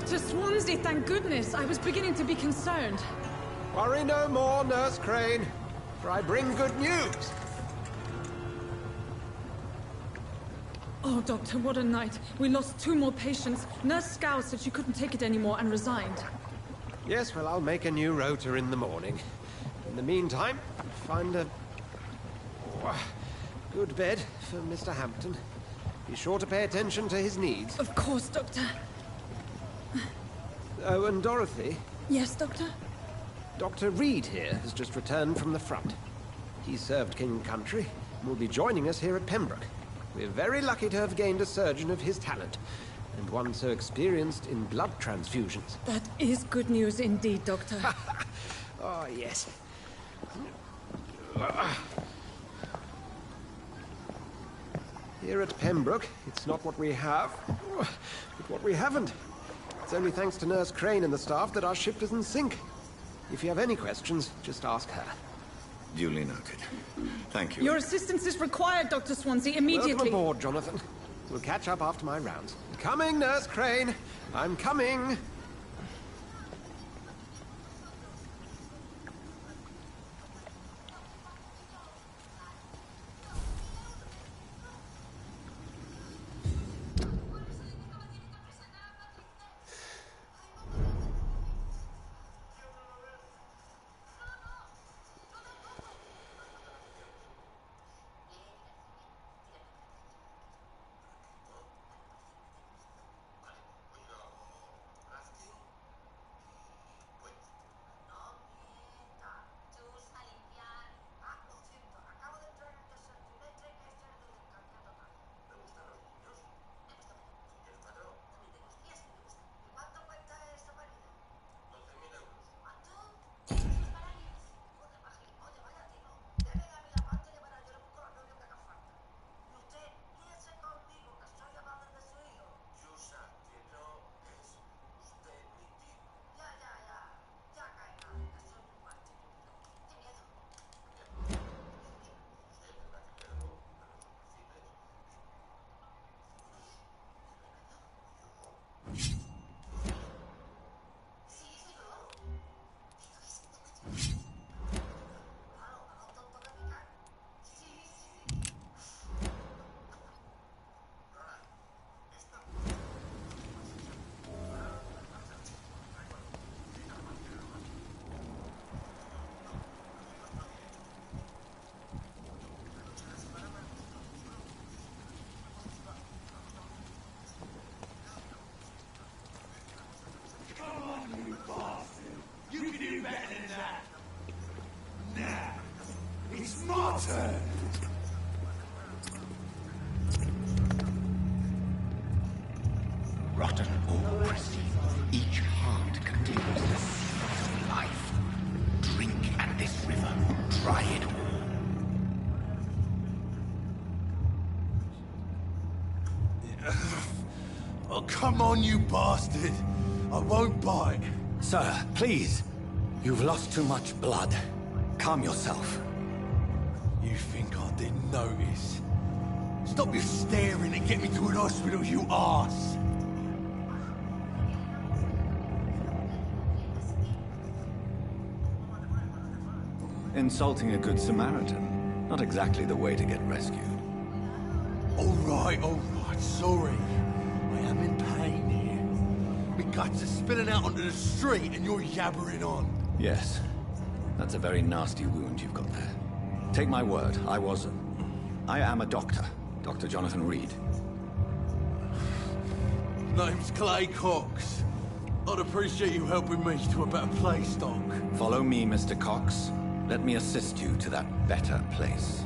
Dr. Swansea, thank goodness. I was beginning to be concerned. Worry no more, Nurse Crane, for I bring good news. Oh, Doctor, what a night. We lost 2 more patients. Nurse Scow said she couldn't take it anymore and resigned. Yes, well, I'll make a new rota in the morning. In the meantime, find a good bed for Mr. Hampton. Be sure to pay attention to his needs. Of course, Doctor. Oh, and Dorothy? Yes, Doctor? Dr. Reed here has just returned from the front. He served King and Country and will be joining us here at Pembroke. We're very lucky to have gained a surgeon of his talent, and one so experienced in blood transfusions. That is good news indeed, Doctor. Oh, yes. Here at Pembroke, it's not what we have, but what we haven't. It's only thanks to Nurse Crane and the staff that our ship doesn't sink. If you have any questions, just ask her. Duly noted. Thank you. Your assistance is required, Dr. Swansea, immediately. Welcome aboard, Jonathan. We'll catch up after my rounds. Coming, Nurse Crane. I'm coming. Rotten or pristine, each heart contains the seeds of life. Drink at this river, try it all. Oh, come on, you bastard! I won't bite. Sir, please. You've lost too much blood. Calm yourself. You think I didn't notice? Stop your staring and get me to an hospital, you arse! Insulting a good Samaritan. Not exactly the way to get rescued. All right, sorry. I am in pain here. My guts are spilling out onto the street and you're yabbering on. Yes. That's a very nasty wound you've got there. Take my word, I am a doctor. Dr. Jonathan Reed. Name's Clay Cox. I'd appreciate you helping me to a better place, Doc. Follow me, Mr. Cox. Let me assist you to that better place.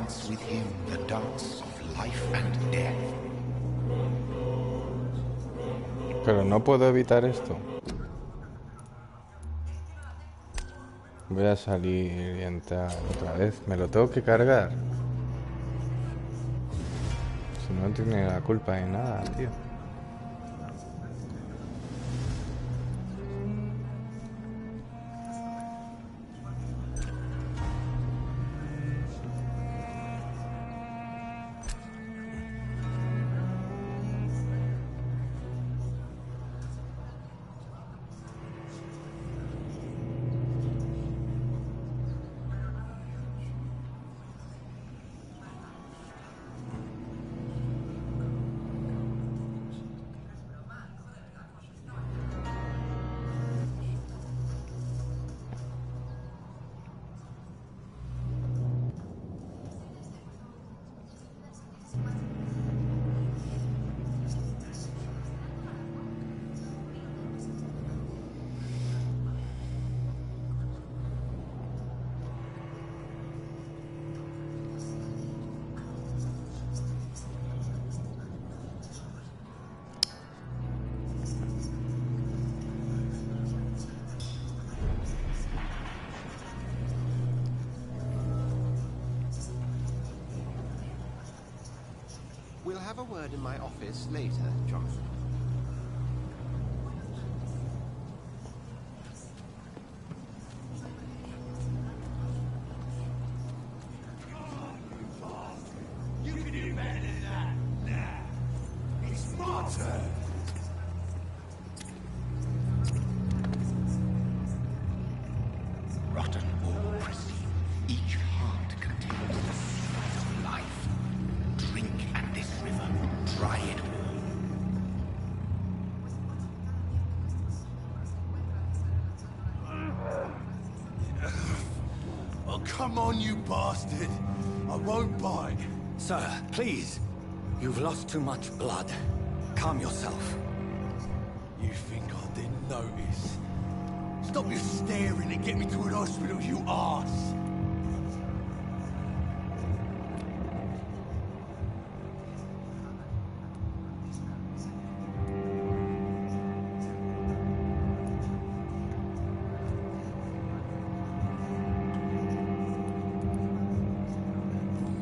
Dance with him the dance of life and death. Pero no puedo evitar esto. Voy a salir y entrar otra vez. Me lo tengo que cargar. Si no tiene la culpa de nada, tío. We'll have a word in my office later, Jonathan. You can do better than that. Nah. It's my turn. Rotten or pristine, each heart contains the seed of life. Drink at this river, try it all. Oh, come on, you bastard. I won't bite. Sir, please. You've lost too much blood. Calm yourself. You think I didn't notice? Stop your staring and get me to an hospital, you arse!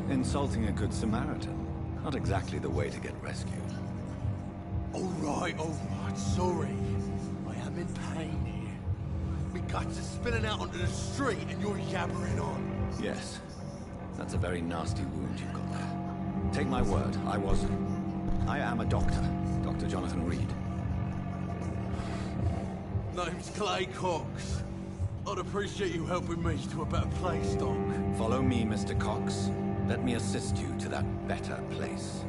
Insulting a good Samaritan. Not exactly the way to get rescued. All right, sorry. I am in pain here. My guts are spilling out onto the street and you're yabbering on. Yes. That's a very nasty wound you've got there. Take my word, I am a doctor. Dr. Jonathan Reed. Name's Clay Cox. I'd appreciate you helping me to a better place, Doc. Follow me, Mr. Cox. Let me assist you to that better place.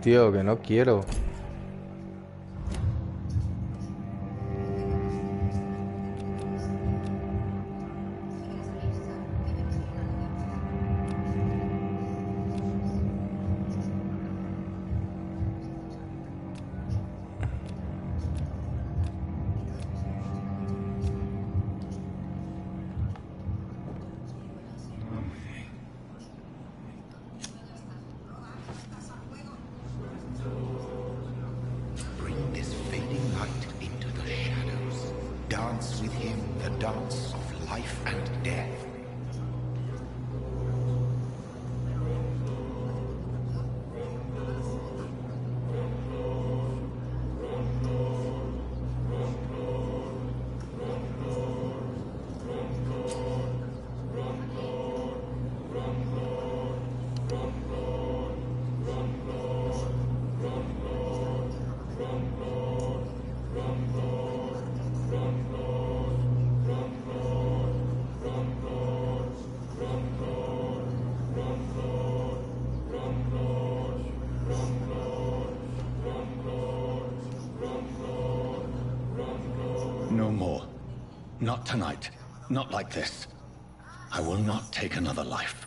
Tío, que no quiero. Bring this fading light into the shadows. Dance with him the dance of life and death. Not tonight. Not like this. I will not take another life.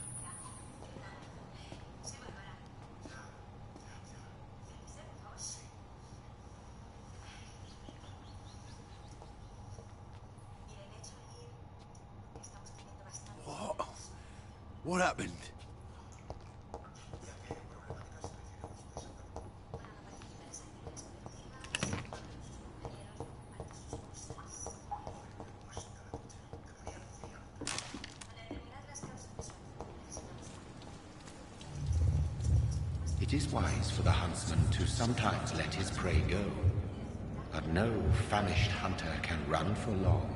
What happened? It is wise for the huntsman to sometimes let his prey go, but no famished hunter can run for long.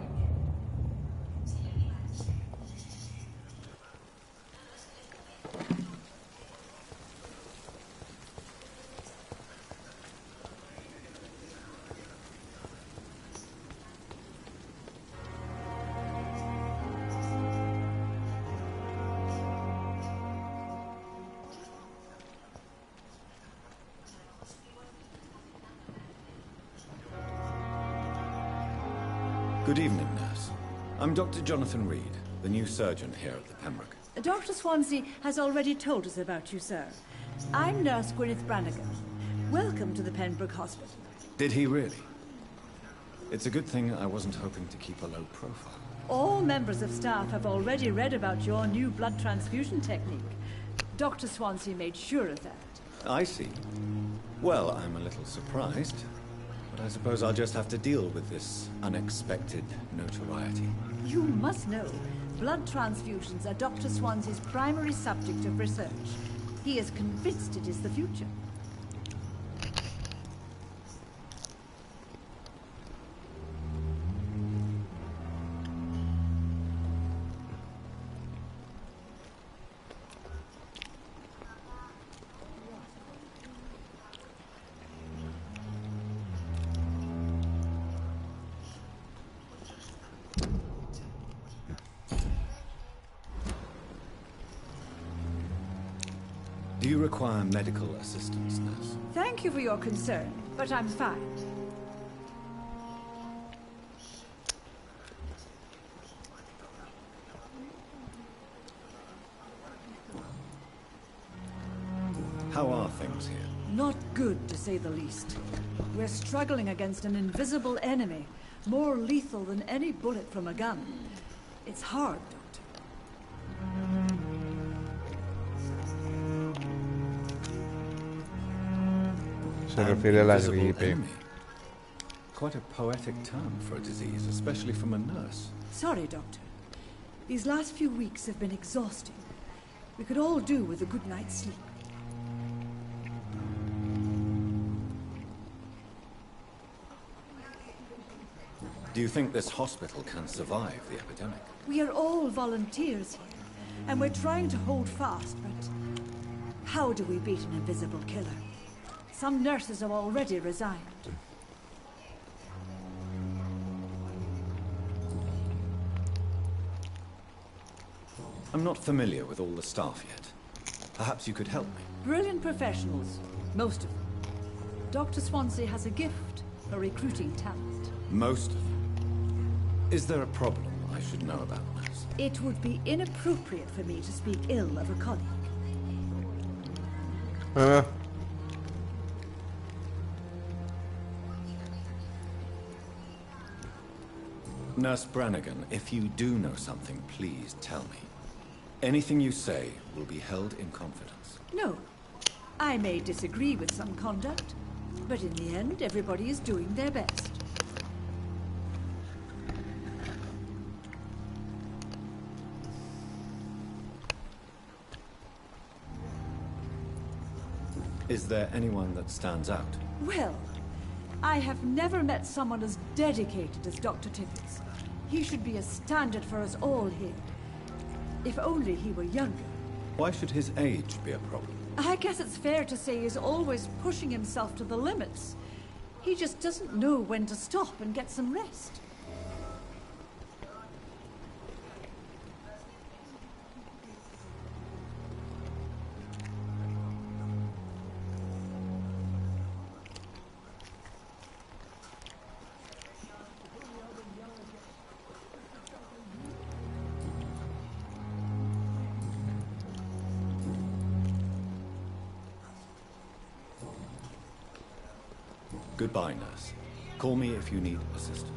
Good evening, nurse. I'm Dr. Jonathan Reed, the new surgeon here at the Pembroke. Dr. Swansea has already told us about you, sir. I'm Nurse Gwyneth Brannigan. Welcome to the Pembroke Hospital. Did he really? It's a good thing I wasn't hoping to keep a low profile. All members of staff have already read about your new blood transfusion technique. Dr. Swansea made sure of that. I see. Well, I'm a little surprised, but I suppose I'll just have to deal with this unexpected notoriety. You must know, blood transfusions are Dr. Swansea's primary subject of research. He is convinced it is the future. Do you require medical assistance, nurse? Thank you for your concern, but I'm fine. How are things here? Not good, to say the least. We're struggling against an invisible enemy, more lethal than any bullet from a gun. It's hard, Doctor. Se refiere a la Invisible gripe. enemy. Quite a poetic term for a disease, especially from a nurse. Sorry, Doctor. These last few weeks have been exhausting. We could all do with a good night's sleep. Do you think this hospital can survive the epidemic? We are all volunteers here, and we're trying to hold fast, but how do we beat an invisible killer? Some nurses have already resigned. I'm not familiar with all the staff yet. Perhaps you could help me. Brilliant professionals, most of them. Dr. Swansea has a gift for recruiting talent. Most of them. Is there a problem I should know about, nurse? It would be inappropriate for me to speak ill of a colleague. Nurse Brannigan, if you do know something, please tell me. Anything you say will be held in confidence. No. I may disagree with some conduct, but in the end, everybody is doing their best. Is there anyone that stands out? Well, I have never met someone as dedicated as Dr. Tibbets. He should be a standard for us all here. If only he were younger. Why should his age be a problem? I guess it's fair to say he's always pushing himself to the limits. He just doesn't know when to stop and get some rest. Goodbye, nurse. Call me if you need assistance.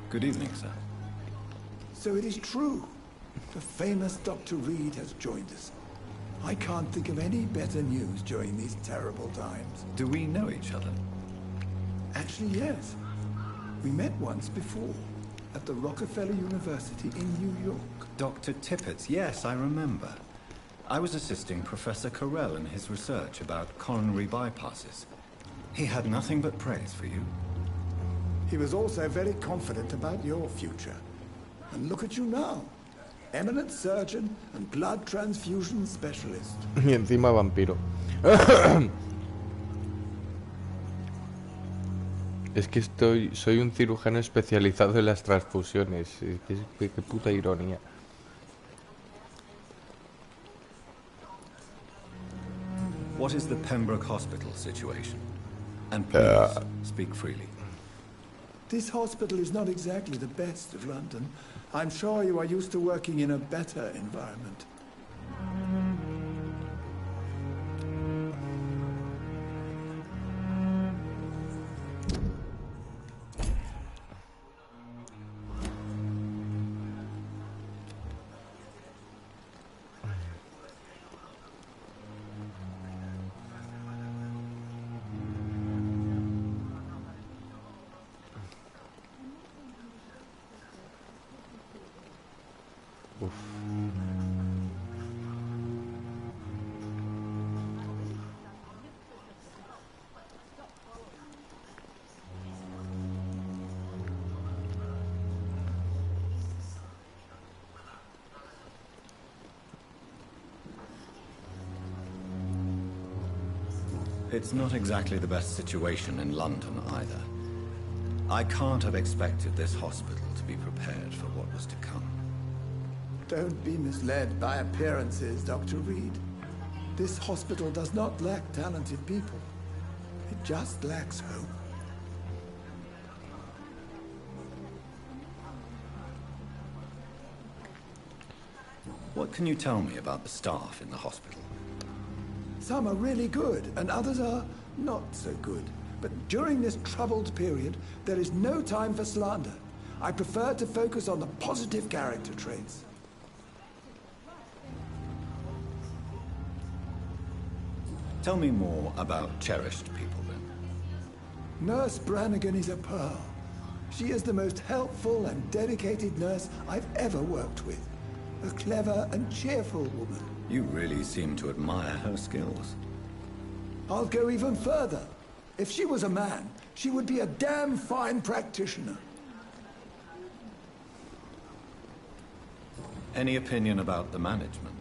Good evening, sir. So it is true. The famous Dr. Reed has joined us. I can't think of any better news during these terrible times. Do we know each other? Actually, yes. We met once before, at the Rockefeller University in New York. Dr. Tippett, yes, I remember. I was assisting Professor Carell in his research about coronary bypasses. He had nothing but praise for you. He was also very confident about your future. And look at you now. Eminent surgeon and blood transfusion specialist. Y encima vampiro. Es que soy un cirujano especializado en las transfusiones. Qué puta ironía. What is the Pembroke Hospital situation? And please, speak freely. This hospital is not exactly the best of London. I'm sure you are used to working in a better environment. It's not exactly the best situation in London either. I can't have expected this hospital to be prepared for what was to come. Don't be misled by appearances, Dr. Reed. This hospital does not lack talented people. It just lacks hope. What can you tell me about the staff in the hospital? Some are really good, and others are not so good. But during this troubled period, there is no time for slander. I prefer to focus on the positive character traits. Tell me more about cherished people, then. Nurse Brannigan is a pearl. She is the most helpful and dedicated nurse I've ever worked with. A clever and cheerful woman. You really seem to admire her skills. I'll go even further. If she was a man, she would be a damn fine practitioner. Any opinion about the management?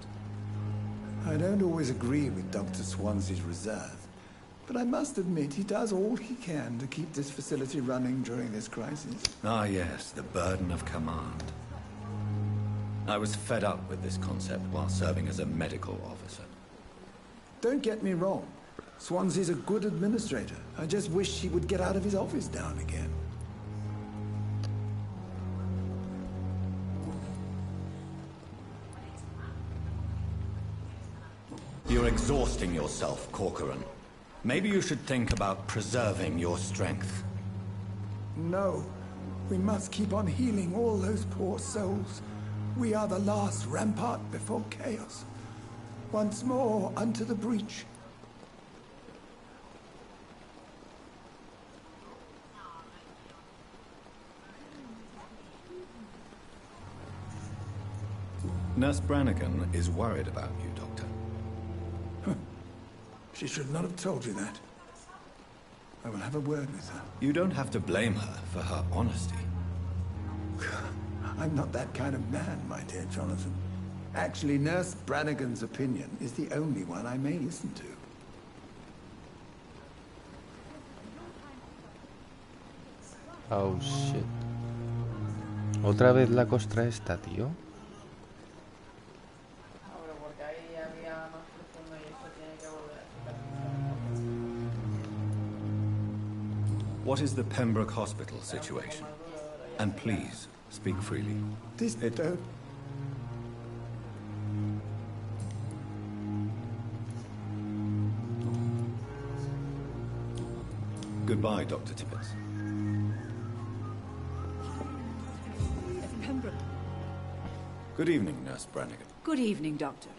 I don't always agree with Dr. Swansea's reserve, but I must admit he does all he can to keep this facility running during this crisis. Ah, yes, the burden of command. I was fed up with this concept while serving as a medical officer. Don't get me wrong. Swansea's a good administrator. I just wish he would get out of his office now and again. You're exhausting yourself, Corcoran. Maybe you should think about preserving your strength. No. We must keep on healing all those poor souls. We are the last rampart before chaos. Once more unto the breach. Nurse Brannigan is worried about you, Doctor. She should not have told you that. I will have a word with her. You don't have to blame her for her honesty. I'm not that kind of man, my dear Jonathan. Actually, Nurse Brannigan's opinion is the only one I may listen to. Oh, shit. ¿Otra vez la costra esta, tío? What is the Pembroke Hospital situation? And please, speak freely. Goodbye, Dr. Tippett. Pembroke. Good evening, Nurse Brannigan. Good evening, Doctor.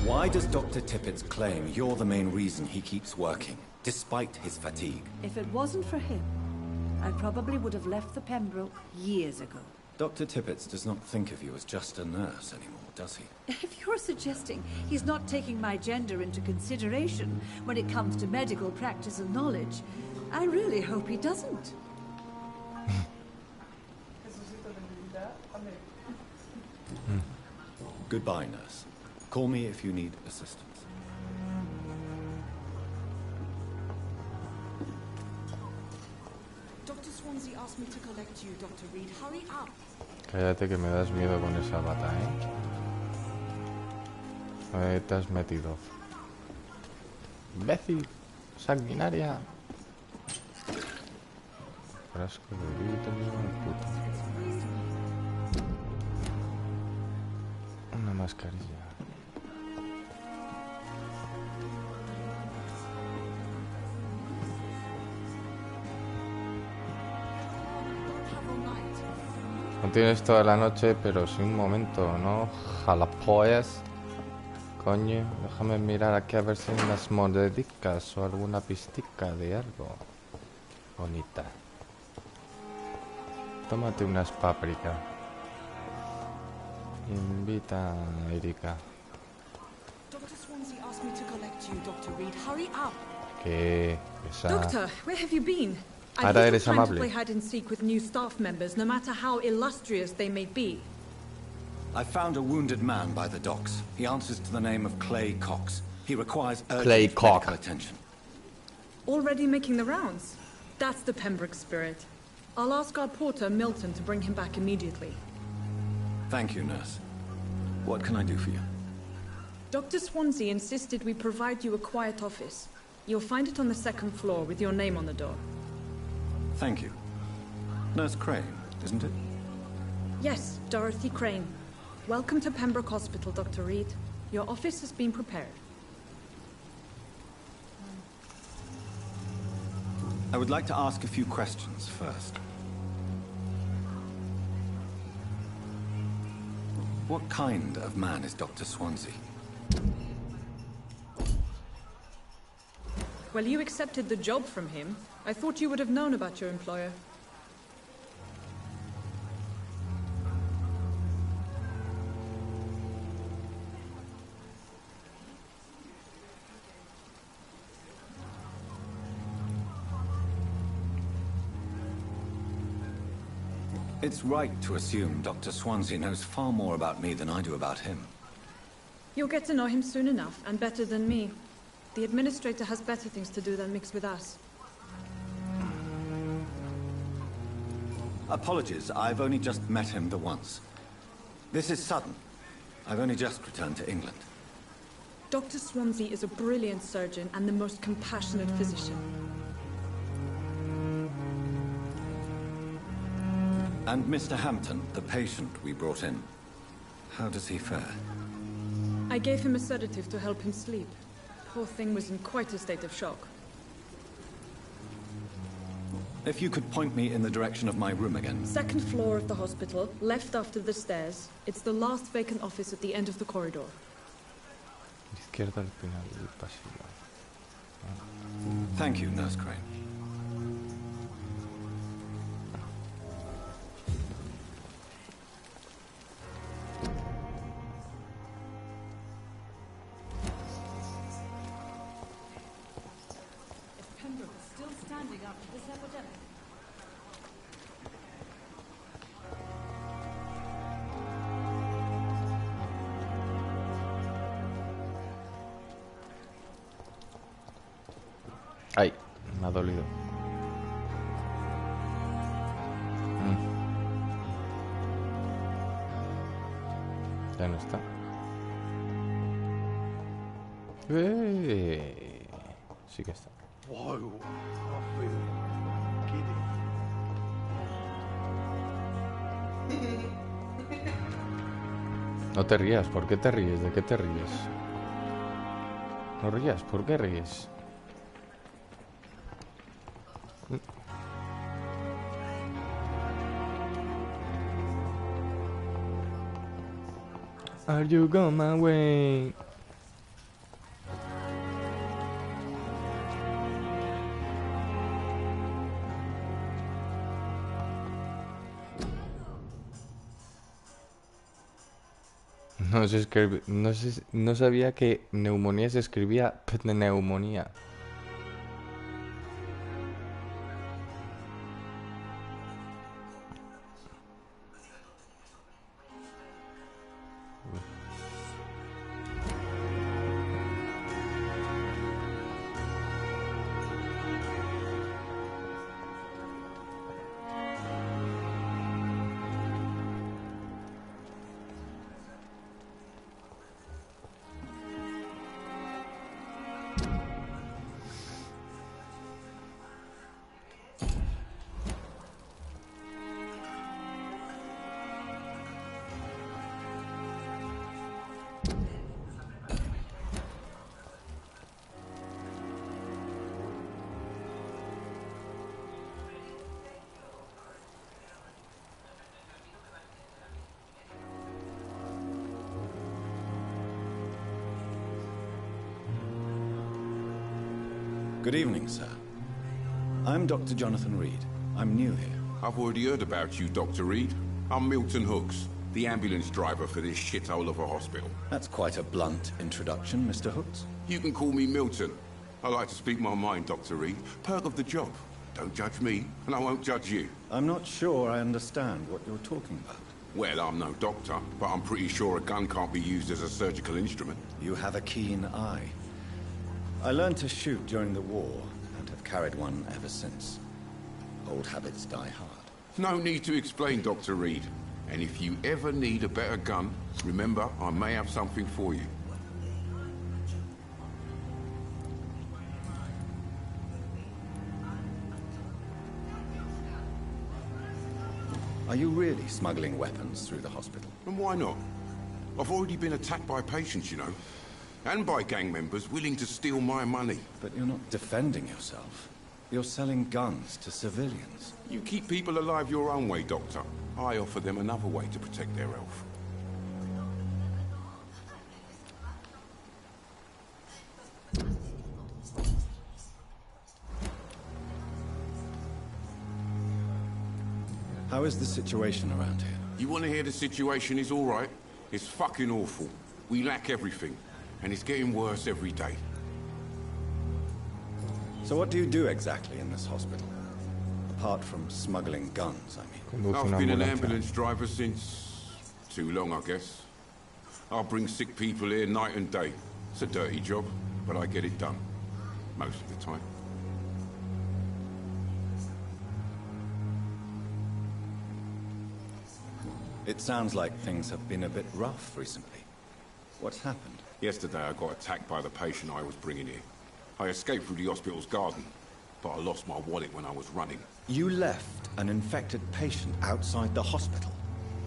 Why does Dr. Tippett claim you're the main reason he keeps working, despite his fatigue? If it wasn't for him, I probably would have left the Pembroke years ago. Dr. Tippett does not think of you as just a nurse anymore, does he? If you're suggesting he's not taking my gender into consideration when it comes to medical practice and knowledge, I really hope he doesn't. Goodbye, nurse. Call me if you need assistance. Dr. Swansea asked me to collect you, Dr. Reed. Hurry up. Cállate que me das miedo con esa bata, ¿eh? Te has metido. Imbécil. Sanguinaria. Frasco de grito, puta. Una mascarilla. No tienes toda la noche, pero sí un momento, ¿no? Jalapollas. Coño, déjame mirar aquí a ver si hay unas monedicas o alguna pistica de algo. Bonita. Tómate unas paprika. Invita a Erika. Dr. Swansea asked me to collect you, Dr. Reed. Hurry up. Que esa... Doctor, where have you been? I Ahora hate eres trying to amable. play hide and seek with new staff members, no matter how illustrious they may be. I found a wounded man by the docks. He answers to the name of Clay Cox. He requires Clay urgent Cox. medical attention. Already making the rounds? That's the Pembroke spirit. I'll ask our porter, Milton, to bring him back immediately. Thank you, nurse. What can I do for you? Dr. Swansea insisted we provide you a quiet office. You'll find it on the second floor with your name on the door. Thank you. Nurse Crane, isn't it? Yes, Dorothy Crane. Welcome to Pembroke Hospital, Dr. Reed. Your office has been prepared. I would like to ask a few questions first. What kind of man is Dr. Swansea? Well, you accepted the job from him. I thought you would have known about your employer. It's right to assume Dr. Swansea knows far more about me than I do about him. You'll get to know him soon enough, and better than me. The administrator has better things to do than mix with us. Apologies, I've only just met him the once. This is sudden. I've only just returned to England. Dr. Swansea is a brilliant surgeon and the most compassionate physician. And Mr. Hampton, the patient we brought in, how does he fare? I gave him a sedative to help him sleep. Poor thing was in quite a state of shock. If you could point me in the direction of my room again. Second floor of the hospital, left after the stairs. It's the last vacant office at the end of the corridor. Izquierda al final del pasillo. Thank you, Nurse Crane. If Pembroke is still standing after this epidemic, Ay, me ha dolido. Ya no está. Sí que está. Whoa, I feel giddy. No te rías, ¿por qué te ríes? ¿De qué te ríes? No rías, ¿por qué ríes? Are you going my way? No sabía que neumonía se escribía pneumonía. Good evening, sir. I'm Dr. Jonathan Reed. I'm new here. I've already heard about you, Dr. Reed. I'm Milton Hooks, the ambulance driver for this shithole of a hospital. That's quite a blunt introduction, Mr. Hooks. You can call me Milton. I like to speak my mind, Dr. Reed. Perk of the job. Don't judge me, and I won't judge you. I'm not sure I understand what you're talking about. Well, I'm no doctor, but I'm pretty sure a gun can't be used as a surgical instrument. You have a keen eye. I learned to shoot during the war, and have carried one ever since. Old habits die hard. No need to explain, Dr. Reed. And if you ever need a better gun, remember, I may have something for you. Are you really smuggling weapons through the hospital? And why not? I've already been attacked by patients, you know. And by gang members willing to steal my money. But you're not defending yourself. You're selling guns to civilians. You keep people alive your own way, Doctor. I offer them another way to protect their health. How is the situation around here? You want to hear the situation is all right? It's fucking awful. We lack everything. And it's getting worse every day. So what do you do exactly in this hospital? Apart from smuggling guns, I mean. I've been an ambulance driver since... too long, I guess. I'll bring sick people here night and day. It's a dirty job, but I get it done. Most of the time. It sounds like things have been a bit rough recently. What's happened? Yesterday I got attacked by the patient I was bringing here. I escaped through the hospital's garden, but I lost my wallet when I was running. You left an infected patient outside the hospital?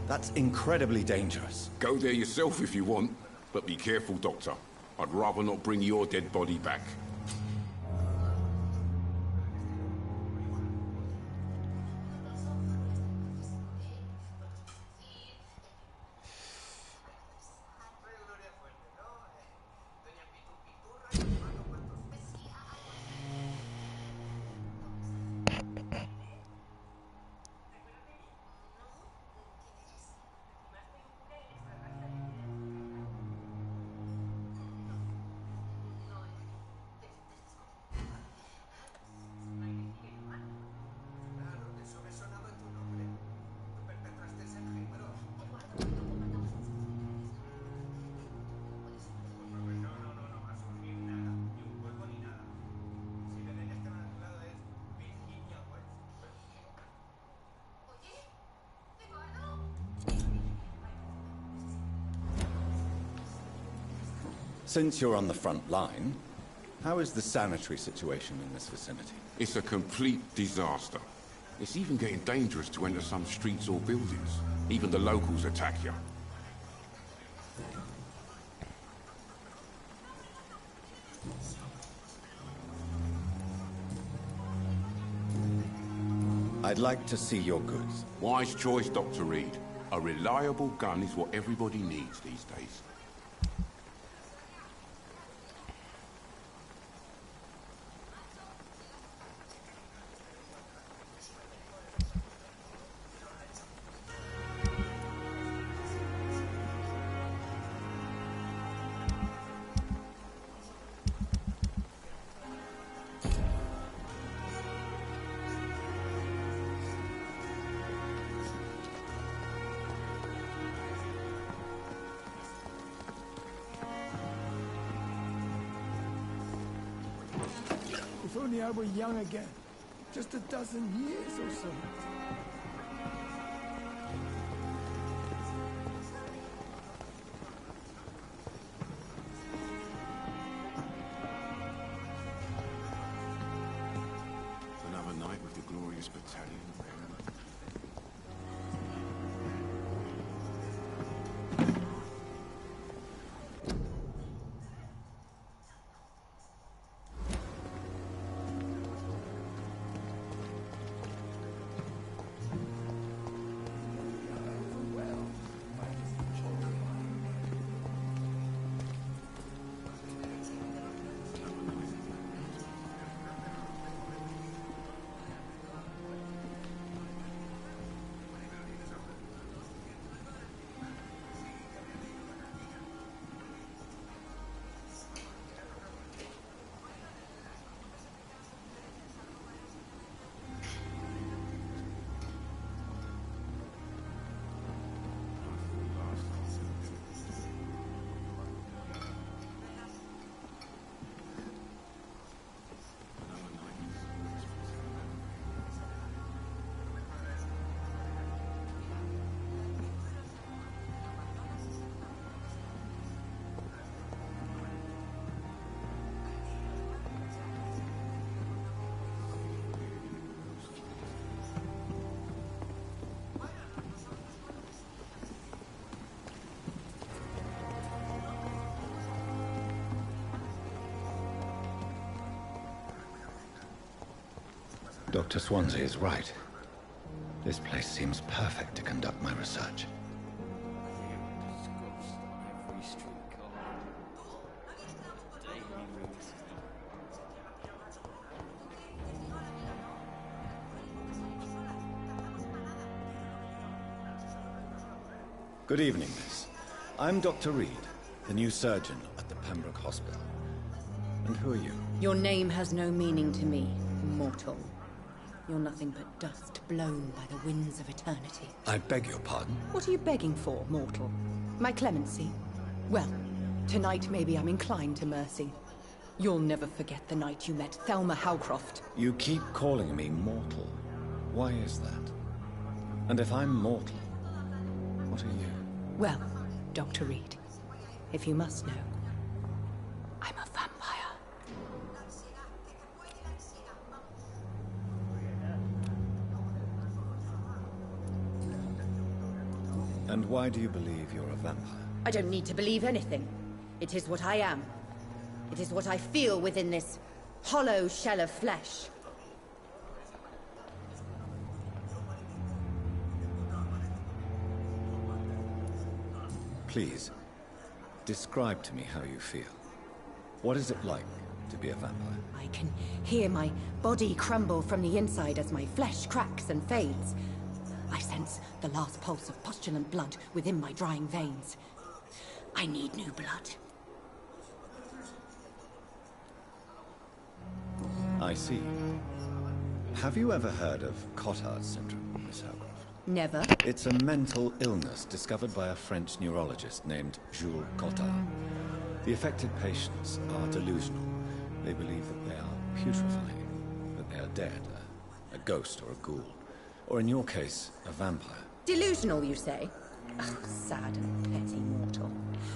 That's incredibly dangerous. Go there yourself if you want, but be careful, Doctor. I'd rather not bring your dead body back. Since you're on the front line, how is the sanitary situation in this vicinity? It's a complete disaster. It's even getting dangerous to enter some streets or buildings. Even the locals attack you. I'd like to see your goods. Wise choice, Dr. Reed. A reliable gun is what everybody needs these days. If only I were young again. Just a dozen years or so. Another night with the glorious battalion. Dr. Swansea is right. This place seems perfect to conduct my research. Good evening, miss. I'm Dr. Reed, the new surgeon at the Pembroke Hospital. And who are you? Your name has no meaning to me, mortal. You're nothing but dust blown by the winds of eternity. I beg your pardon? What are you begging for, mortal? My clemency? Well, tonight maybe I'm inclined to mercy. You'll never forget the night you met Thelma Howcroft. You keep calling me mortal. Why is that? And if I'm mortal, what are you? Well, Dr. Reed, if you must know, I'm a vampire. And why do you believe you're a vampire? I don't need to believe anything. It is what I am. It is what I feel within this hollow shell of flesh. Please, describe to me how you feel. What is it like to be a vampire? I can hear my body crumble from the inside as my flesh cracks and fades. I sense the last pulse of postulant blood within my drying veins. I need new blood. I see. Have you ever heard of Cotard syndrome, Miss Howcroft? Never. It's a mental illness discovered by a French neurologist named Jules Cotard. The affected patients are delusional. They believe that they are putrefying, that they are dead, a ghost or a ghoul. Or in your case, a vampire. Delusional, you say? Oh, sad and petty mortal.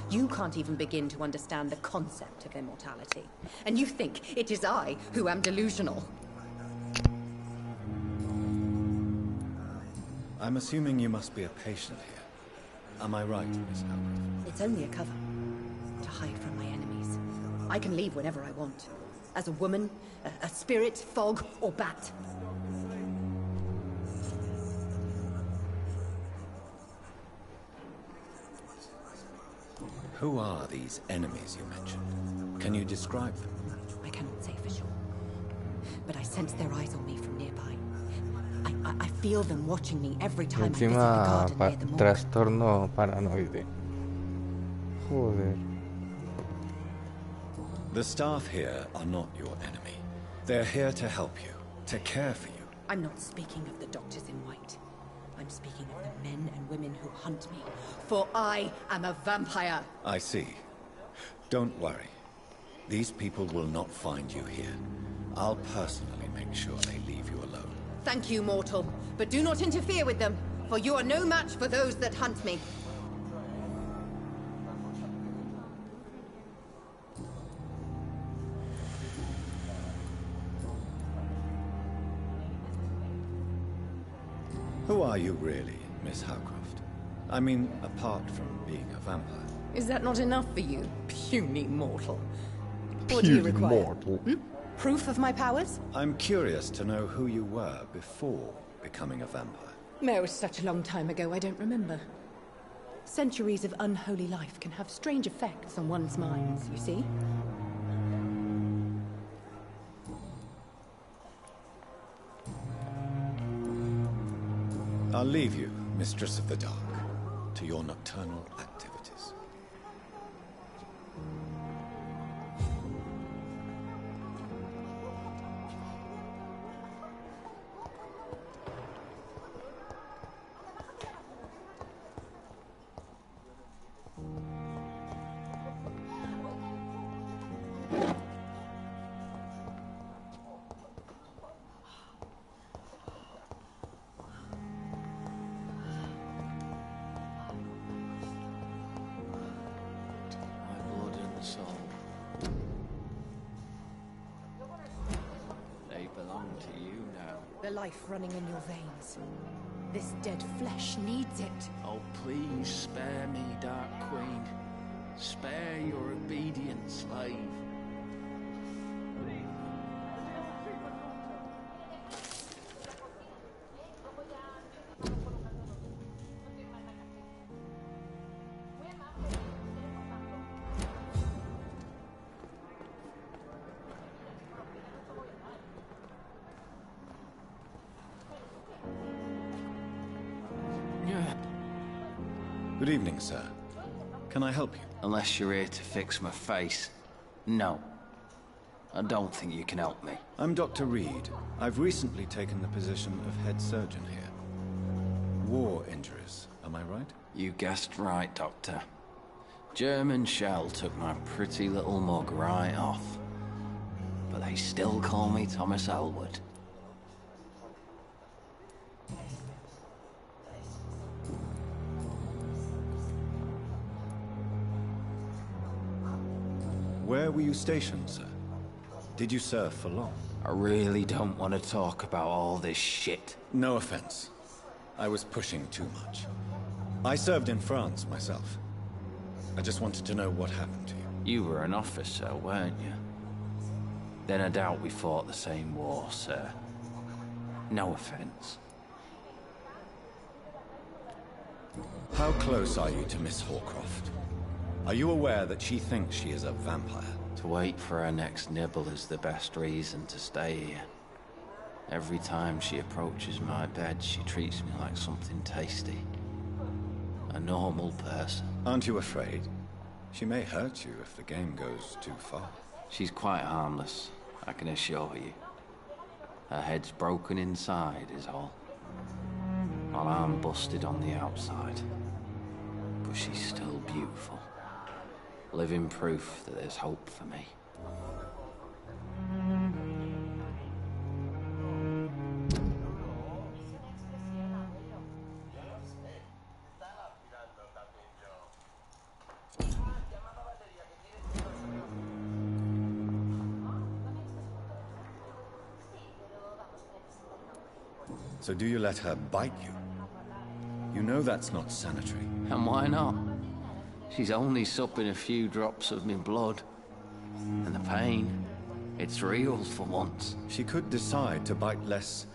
You can't even begin to understand the concept of immortality. And you think it is I who am delusional. I'm assuming you must be a patient here. Am I right, Miss Howcroft? It's only a cover. To hide from my enemies. I can leave whenever I want. As a woman, a spirit, fog, or bat. Who are these enemies you mentioned? Can you describe them? I cannot say for sure. But I sense their eyes on me from nearby. I feel them watching me every time I visit the Encima, garden near the morgue. trastorno paranoide. Joder. The staff here are not your enemy. They're here to help you, to care for you. I'm not speaking of the doctors in white. I'm speaking of the men and women who hunt me. For I am a vampire. I see. Don't worry. These people will not find you here. I'll personally make sure they leave you alone. Thank you, mortal. But do not interfere with them, for you are no match for those that hunt me. Who are you really, Miss Howcroft? I mean, apart from being a vampire. Is that not enough for you, puny mortal? What do you require? Proof of my powers? I'm curious to know who you were before becoming a vampire. No, it was such a long time ago, I don't remember. Centuries of unholy life can have strange effects on one's minds, you see? I'll leave you, Mistress of the Dark, to your nocturnal activities. The life running in your veins. This dead flesh needs it. Oh, please spare me, Dark Queen. Spare your obedient slave. Good evening, sir. Can I help you? Unless you're here to fix my face. No. I don't think you can help me. I'm Dr. Reed. I've recently taken the position of head surgeon here. War injuries, am I right? You guessed right, Doctor. German shell took my pretty little mug right off. But they still call me Thomas Elwood. Where were you stationed, sir? Did you serve for long? I really don't want to talk about all this shit. No offense. I was pushing too much. I served in France myself. I just wanted to know what happened to you. You were an officer, weren't you? Then I doubt we fought the same war, sir. No offense. How close are you to Miss Hawcroft? Are you aware that she thinks she is a vampire? To wait for her next nibble is the best reason to stay here. Every time she approaches my bed, she treats me like something tasty. A normal person. Aren't you afraid? She may hurt you if the game goes too far. She's quite harmless, I can assure you. Her head's broken inside is all. While I'm busted on the outside. But she's still beautiful. Living proof that there's hope for me. So do you let her bite you? You know that's not sanitary. And why not? She's only supping a few drops of me blood. And the pain, it's real for once. She could decide to bite less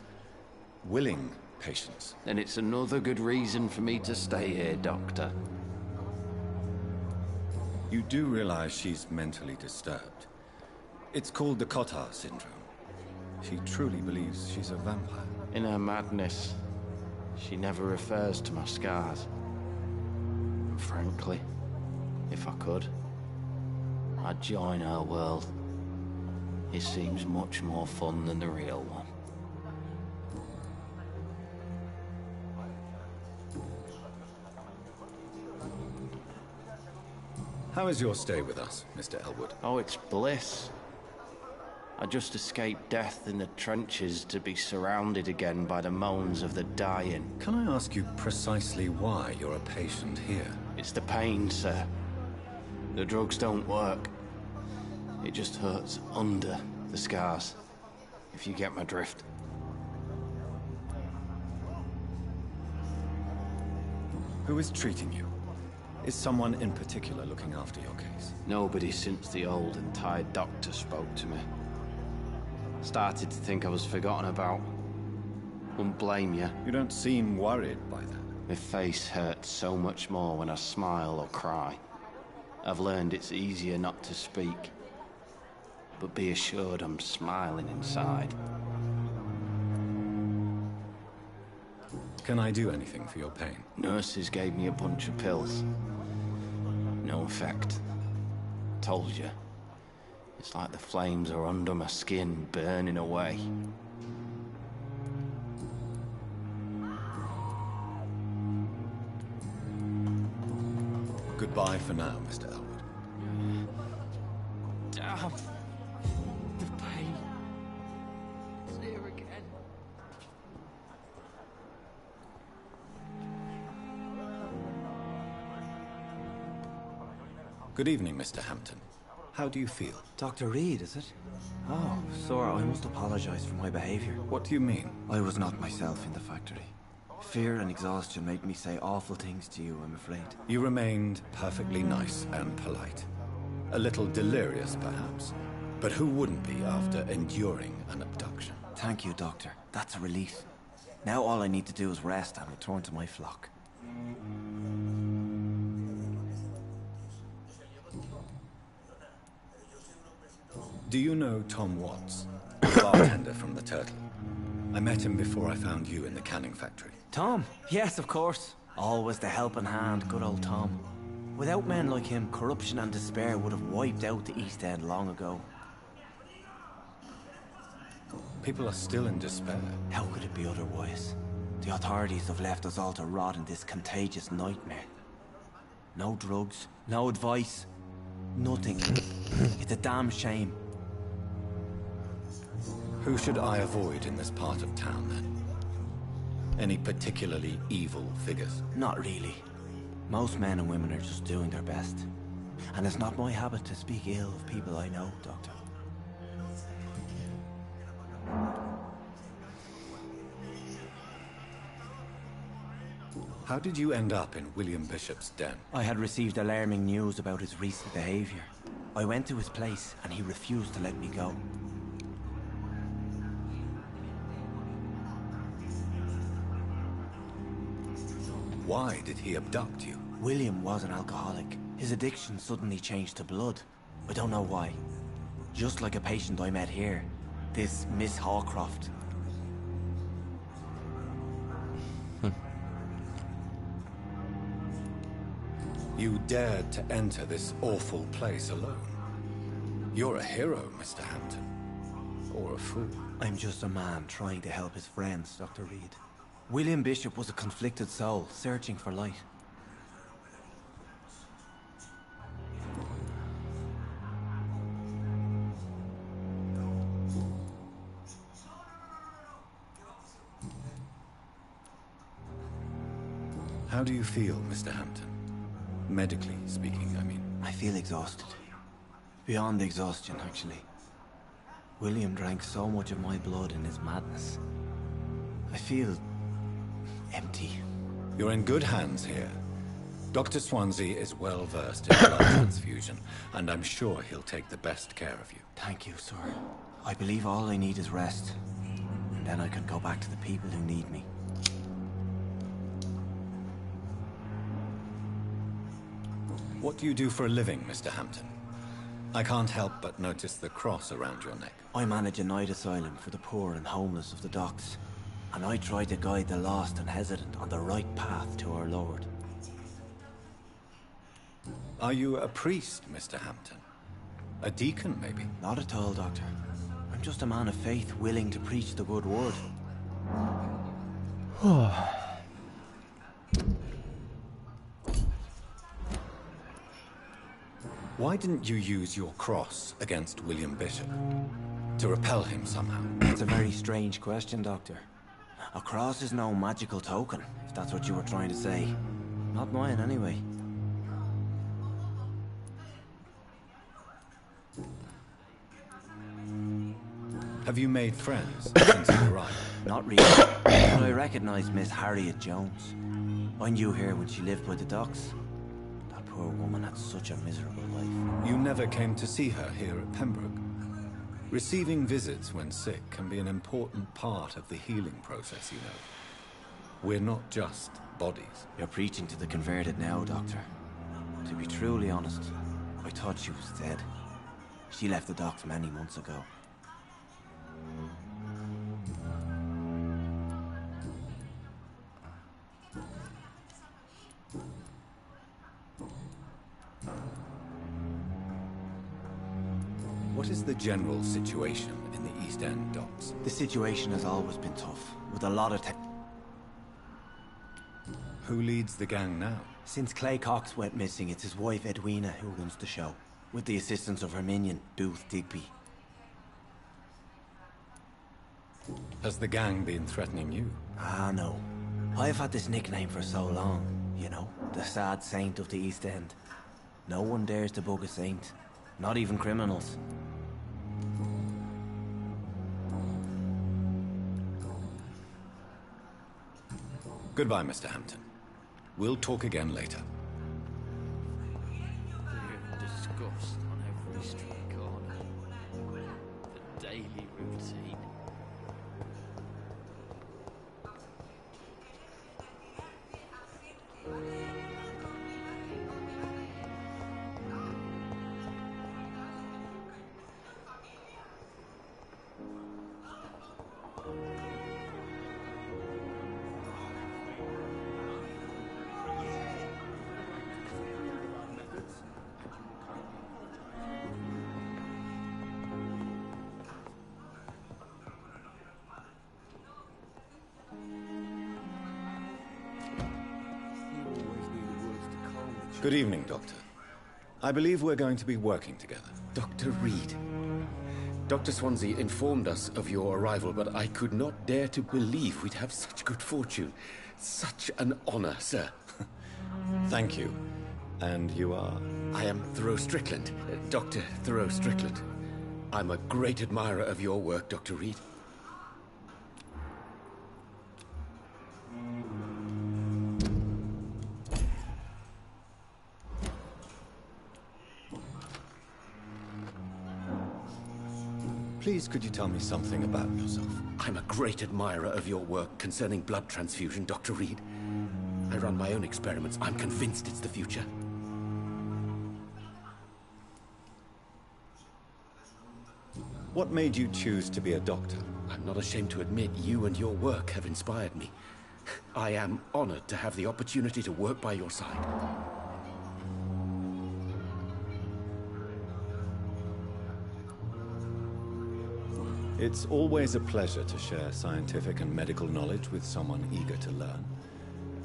willing patients. Then it's another good reason for me to stay here, Doctor. You do realize she's mentally disturbed. It's called the Cotard syndrome. She truly believes she's a vampire. In her madness, she never refers to my scars. And frankly, if I could, I'd join her world. It seems much more fun than the real one. How is your stay with us, Mr. Elwood? Oh, it's bliss. I just escaped death in the trenches to be surrounded again by the moans of the dying. Can I ask you precisely why you're a patient here? It's the pain, sir. The drugs don't work. It just hurts under the scars, if you get my drift. Who is treating you? Is someone in particular looking after your case? Nobody since the old and tired doctor spoke to me. Started to think I was forgotten about. Wouldn't blame you. You don't seem worried by that. My face hurts so much more when I smile or cry. I've learned it's easier not to speak. But be assured I'm smiling inside. Can I do anything for your pain? Nurses gave me a bunch of pills. No effect. Told you. It's like the flames are under my skin, burning away. Goodbye for now, Mr. Elwood. Damn. The pain. It's here again. Good evening, Mr. Hampton. How do you feel? Dr. Reed, is it? Oh, sir, I must apologize for my behavior. What do you mean? I was not myself in the factory. Fear and exhaustion made me say awful things to you, I'm afraid. You remained perfectly nice and polite. A little delirious, perhaps. But who wouldn't be after enduring an abduction? Thank you, Doctor. That's a relief. Now all I need to do is rest and return to my flock. Do you know Tom Watts, the bartender from the Turtle? I met him before I found you in the canning factory. Tom? Yes, of course. Always the helping hand, good old Tom. Without men like him, corruption and despair would have wiped out the East End long ago. People are still in despair. How could it be otherwise? The authorities have left us all to rot in this contagious nightmare. No drugs, no advice, nothing. It's a damn shame. Who should I avoid in this part of town, then? Any particularly evil figures? Not really. Most men and women are just doing their best. And it's not my habit to speak ill of people I know, Doctor. How did you end up in William Bishop's den? I had received alarming news about his recent behavior. I went to his place and he refused to let me go. Why did he abduct you? William was an alcoholic. His addiction suddenly changed to blood. I don't know why. Just like a patient I met here. This Miss Hawcroft. You dared to enter this awful place alone. You're a hero, Mr. Hampton. Or a fool. I'm just a man trying to help his friends, Dr. Reed. William Bishop was a conflicted soul, searching for light. How do you feel, Mr. Hampton? Medically speaking, I mean. I feel exhausted. Beyond exhaustion, actually. William drank so much of my blood in his madness. I feel empty. You're in good hands here. Dr. Swansea is well versed in blood transfusion, and I'm sure he'll take the best care of you. Thank you, sir. I believe all I need is rest. And then I can go back to the people who need me. What do you do for a living, Mr. Hampton? I can't help but notice the cross around your neck. I manage a night asylum for the poor and homeless of the docks. And I try to guide the lost and hesitant on the right path to our Lord. Are you a priest, Mr. Hampton? A deacon, maybe? Not at all, Doctor. I'm just a man of faith willing to preach the good word. Why didn't you use your cross against William Bishop? To repel him somehow? That's a very strange question, Doctor. A cross is no magical token, if that's what you were trying to say. Not mine, anyway. Have you made friends since you arrived? Not really, but I recognize Miss Harriet Jones. I knew her when she lived by the docks. That poor woman had such a miserable life. You never came to see her here at Pembroke. Receiving visits when sick can be an important part of the healing process, you know. We're not just bodies. You're preaching to the converted now, Doctor. To be truly honest, I thought she was dead. She left the docks many months ago. What is the general situation in the East End docks? The situation has always been tough, with a lot of Who leads the gang now? Since Clay Cox went missing, it's his wife Edwina who runs the show, with the assistance of her minion, Booth Digby. Has the gang been threatening you? Ah, no. I've had this nickname for so long, you know, the sad saint of the East End. No one dares to bug a saint, not even criminals. Goodbye, Mr. Hampton. We'll talk again later. Disgust on every street corner. The daily routine. Good evening, Doctor. I believe we're going to be working together. Dr. Reed. Dr. Swansea informed us of your arrival, but I could not dare to believe we'd have such good fortune. Such an honor, sir. Thank you. And you are? I am Thoreau Strickland, Dr. Thoreau Strickland. I'm a great admirer of your work, Dr. Reed. Please, could you tell me something about yourself? I'm a great admirer of your work concerning blood transfusion, Dr. Reed. I run my own experiments. I'm convinced it's the future. What made you choose to be a doctor? I'm not ashamed to admit you and your work have inspired me. I am honored to have the opportunity to work by your side. It's always a pleasure to share scientific and medical knowledge with someone eager to learn.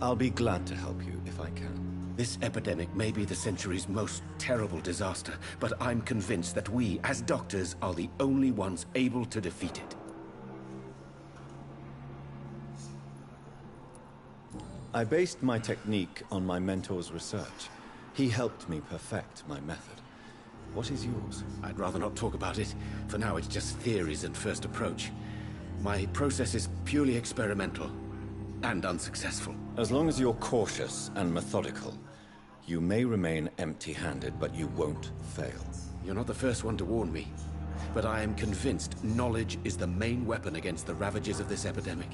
I'll be glad to help you if I can. This epidemic may be the century's most terrible disaster, but I'm convinced that we, as doctors, are the only ones able to defeat it. I based my technique on my mentor's research. He helped me perfect my method. What is yours? I'd rather not talk about it. For now, it's just theories and first approach. My process is purely experimental and unsuccessful. As long as you're cautious and methodical, you may remain empty-handed, but you won't fail. You're not the first one to warn me, but I am convinced knowledge is the main weapon against the ravages of this epidemic.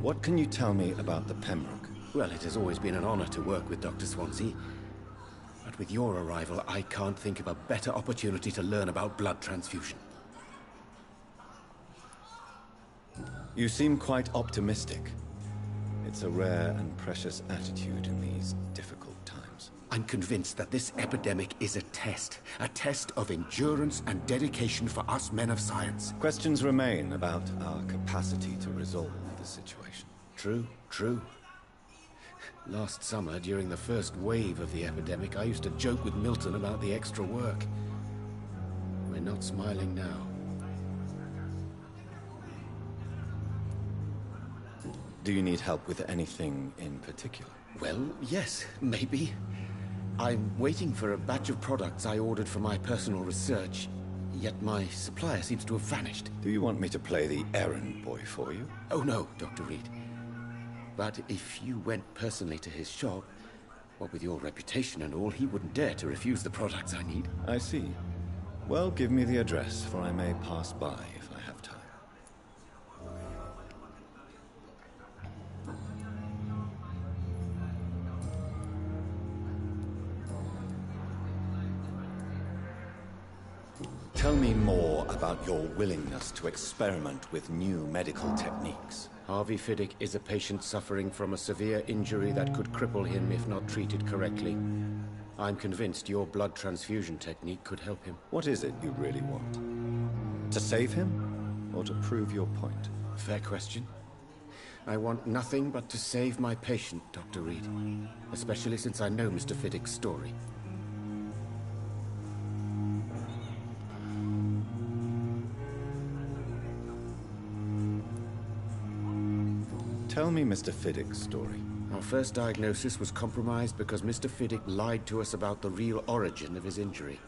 What can you tell me about the Pembroke? Well, it has always been an honor to work with Dr. Swansea. But with your arrival, I can't think of a better opportunity to learn about blood transfusion. You seem quite optimistic. It's a rare and precious attitude in these difficult times. I'm convinced that this epidemic is a test of endurance and dedication for us men of science. Questions remain about our capacity to resolve the situation. True. Last summer, during the first wave of the epidemic, I used to joke with Milton about the extra work. We're not smiling now. Do you need help with anything in particular? Well, yes, maybe. I'm waiting for a batch of products I ordered for my personal research, yet my supplier seems to have vanished. Do you want me to play the errand boy for you? Oh no, Dr. Reed. But if you went personally to his shop, what with your reputation and all, he wouldn't dare to refuse the products I need. I see. Well, give me the address, for I may pass by if I have time. Tell me more about your willingness to experiment with new medical techniques. Harvey Fiddick is a patient suffering from a severe injury that could cripple him if not treated correctly. I'm convinced your blood transfusion technique could help him. What is it you really want? To save him, or to prove your point? Fair question. I want nothing but to save my patient, Dr. Reed. Especially since I know Mr. Fiddick's story. Tell me Mr. Fiddick's story. Our first diagnosis was compromised because Mr. Fiddick lied to us about the real origin of his injury.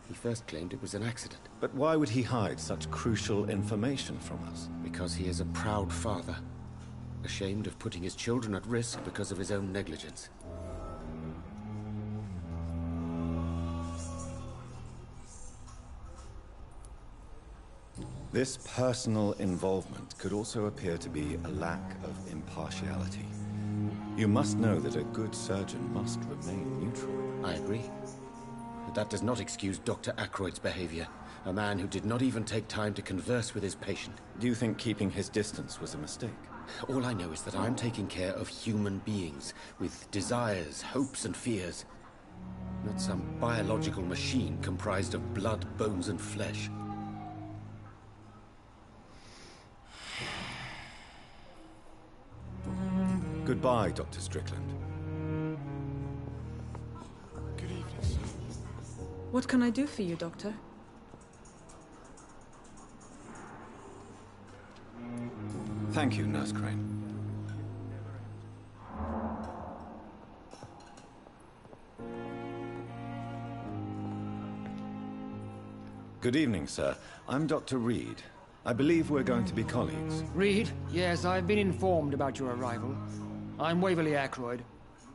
He first claimed it was an accident. But why would he hide such crucial information from us? Because he is a proud father, ashamed of putting his children at risk because of his own negligence. This personal involvement could also appear to be a lack of impartiality. You must know that a good surgeon must remain neutral. I agree. But that does not excuse Dr. Ackroyd's behavior. A man who did not even take time to converse with his patient. Do you think keeping his distance was a mistake? All I know is that I'm taking care of human beings with desires, hopes, and fears. Not some biological machine comprised of blood, bones, and flesh. Goodbye, Dr. Strickland. Good evening, sir. What can I do for you, Doctor? Thank you, Nurse Crane. Good evening, sir. I'm Dr. Reed. I believe we're going to be colleagues. Reed? Yes, I've been informed about your arrival. I'm Waverly Ackroyd.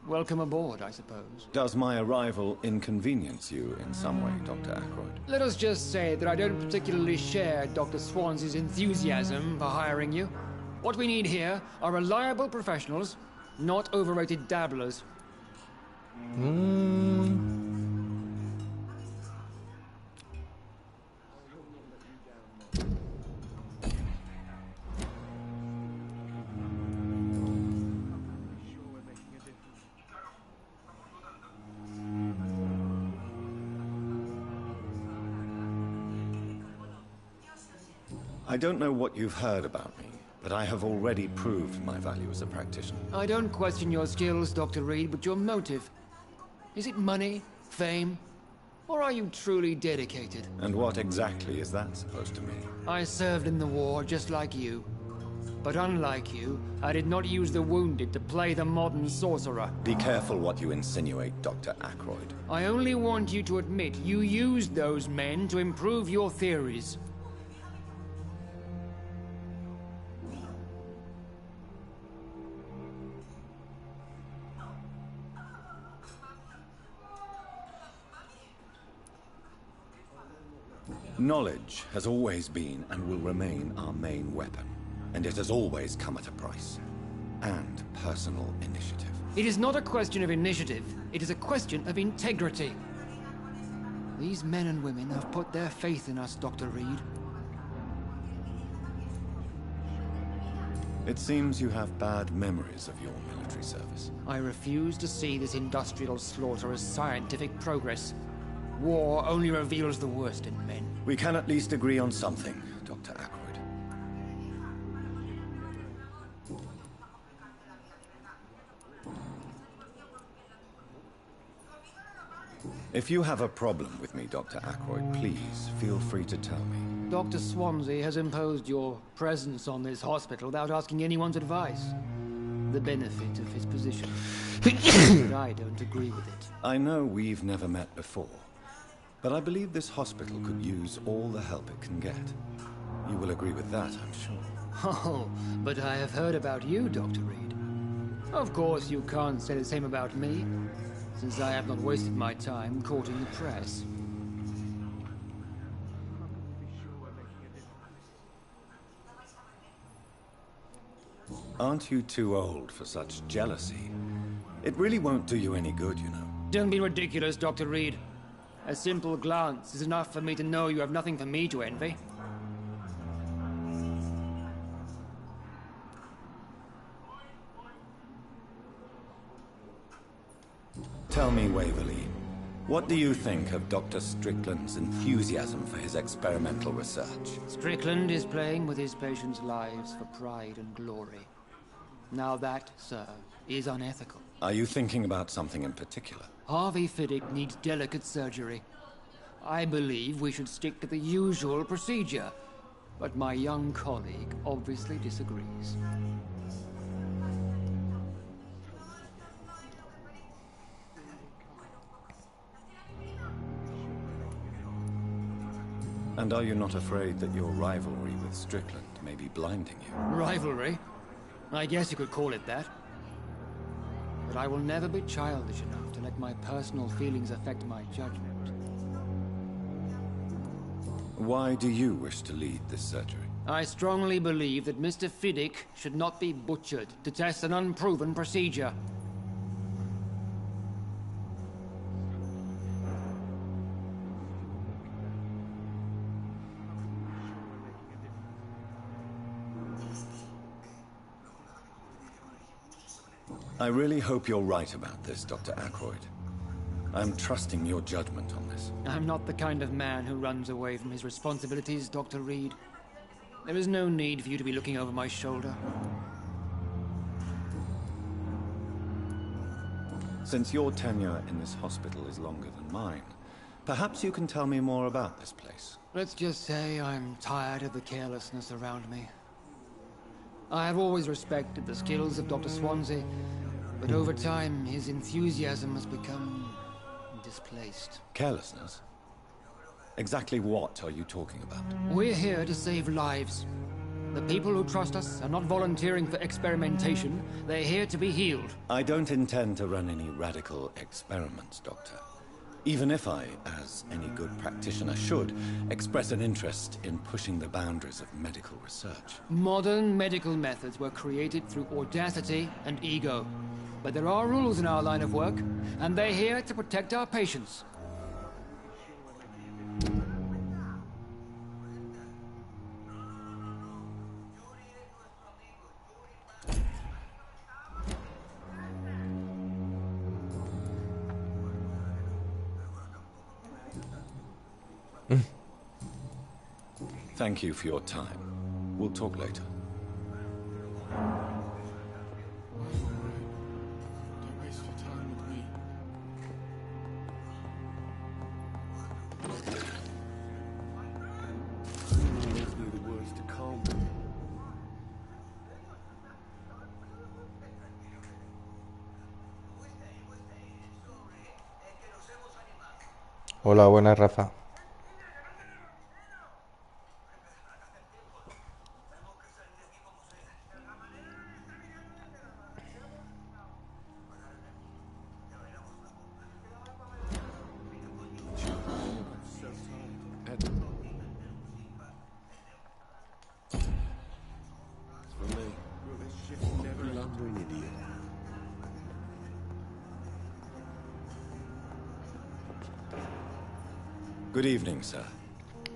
Welcome aboard, I suppose. Does my arrival inconvenience you in some way, Dr. Ackroyd? Let us just say that I don't particularly share Dr. Swansea's enthusiasm for hiring you. What we need here are reliable professionals, not overrated dabblers. I don't know what you've heard about me, but I have already proved my value as a practitioner. I don't question your skills, Dr. Reed, but your motive. Is it money, fame, or are you truly dedicated? And what exactly is that supposed to mean? I served in the war just like you. But unlike you, I did not use the wounded to play the modern sorcerer. Be careful what you insinuate, Dr. Ackroyd. I only want you to admit you used those men to improve your theories. Knowledge has always been and will remain our main weapon, and it has always come at a price. and personal initiative. It is not a question of initiative. It is a question of integrity. These men and women have put their faith in us, Dr. Reed. It seems you have bad memories of your military service. I refuse to see this industrial slaughter as scientific progress. War only reveals the worst in men. We can at least agree on something, Dr. Ackroyd. If you have a problem with me, Dr. Ackroyd, please feel free to tell me. Dr. Swansea has imposed your presence on this hospital without asking anyone's advice. The benefit of his position. But I don't agree with it. I know we've never met before, but I believe this hospital could use all the help it can get. You will agree with that, I'm sure. Oh, but I have heard about you, Dr. Reed. Of course, you can't say the same about me, since I have not wasted my time courting the press. Aren't you too old for such jealousy? It really won't do you any good, you know. Don't be ridiculous, Dr. Reed. A simple glance is enough for me to know you have nothing for me to envy. Tell me, Waverly, what do you think of Dr. Strickland's enthusiasm for his experimental research? Strickland is playing with his patients' lives for pride and glory. Now that, sir, is unethical. Are you thinking about something in particular? Harvey Fiddick needs delicate surgery. I believe we should stick to the usual procedure, but my young colleague obviously disagrees. And are you not afraid that your rivalry with Strickland may be blinding you? Rivalry? I guess you could call it that. But I will never be childish enough to let my personal feelings affect my judgment. Why do you wish to lead this surgery? I strongly believe that Mr. Fiddick should not be butchered to test an unproven procedure. I really hope you're right about this, Dr. Ackroyd. I'm trusting your judgment on this. I'm not the kind of man who runs away from his responsibilities, Dr. Reed. There is no need for you to be looking over my shoulder. Since your tenure in this hospital is longer than mine, perhaps you can tell me more about this place. Let's just say I'm tired of the carelessness around me. I have always respected the skills of Dr. Swansea, but over time, his enthusiasm has become displaced. Carelessness? Exactly what are you talking about? We're here to save lives. The people who trust us are not volunteering for experimentation. They're here to be healed. I don't intend to run any radical experiments, Doctor. Even if I, as any good practitioner should, express an interest in pushing the boundaries of medical research. Modern medical methods were created through audacity and ego. But there are rules in our line of work, and they're here to protect our patients. Thank you for your time. We'll talk later. Don't waste your time with me. Always knew the words to calm me. Hola, buenas, Rafa. Good evening, sir.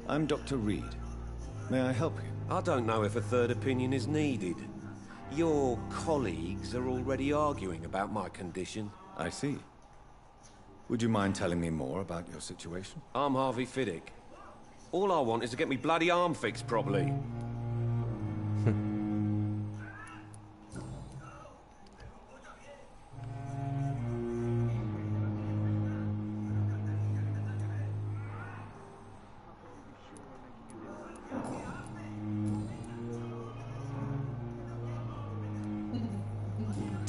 I'm Dr. Reed. May I help you? I don't know if a third opinion is needed. Your colleagues are already arguing about my condition. I see. Would you mind telling me more about your situation? I'm Harvey Fiddick. All I want is to get me bloody arm fixed properly.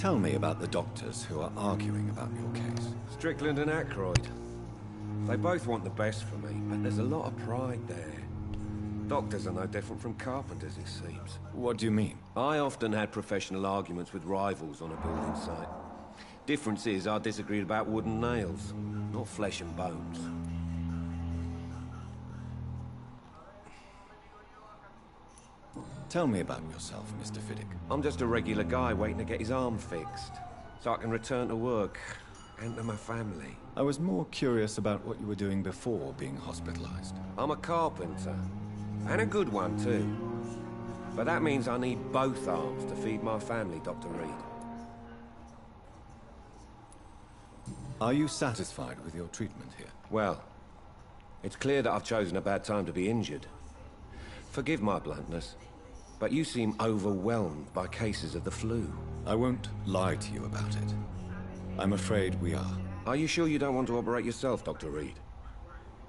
Tell me about the doctors who are arguing about your case. Strickland and Aykroyd. They both want the best for me, but there's a lot of pride there. Doctors are no different from carpenters, it seems. What do you mean? I often had professional arguments with rivals on a building site. Difference is, I disagreed about wooden nails, not flesh and bones. Tell me about yourself, Mr. Fiddick. I'm just a regular guy waiting to get his arm fixed, so I can return to work and to my family. I was more curious about what you were doing before being hospitalized. I'm a carpenter, and a good one too. But that means I need both arms to feed my family, Dr. Reed. Are you satisfied with your treatment here? Well, it's clear that I've chosen a bad time to be injured. Forgive my bluntness, but you seem overwhelmed by cases of the flu. I won't lie to you about it. I'm afraid we are. Are you sure you don't want to operate yourself, Dr. Reed?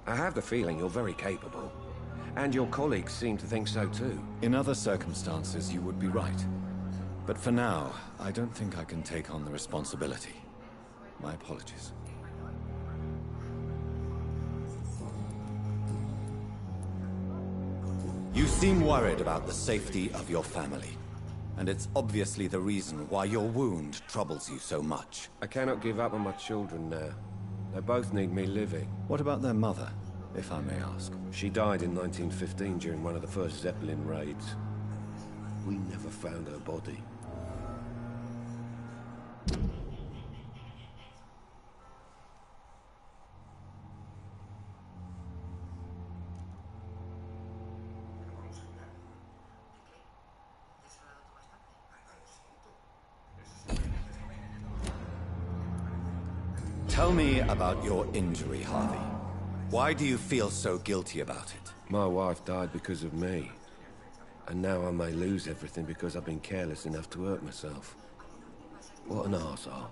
I have the feeling you're very capable. And your colleagues seem to think so too. In other circumstances, you would be right. But for now, I don't think I can take on the responsibility. My apologies. You seem worried about the safety of your family. And it's obviously the reason why your wound troubles you so much. I cannot give up on my children now. They both need me living. What about their mother, if I may ask? She died in 1915 during one of the first Zeppelin raids. We never found her body. Tell me about your injury, Harvey. Why do you feel so guilty about it? My wife died because of me. And now I may lose everything because I've been careless enough to hurt myself. What an arsehole.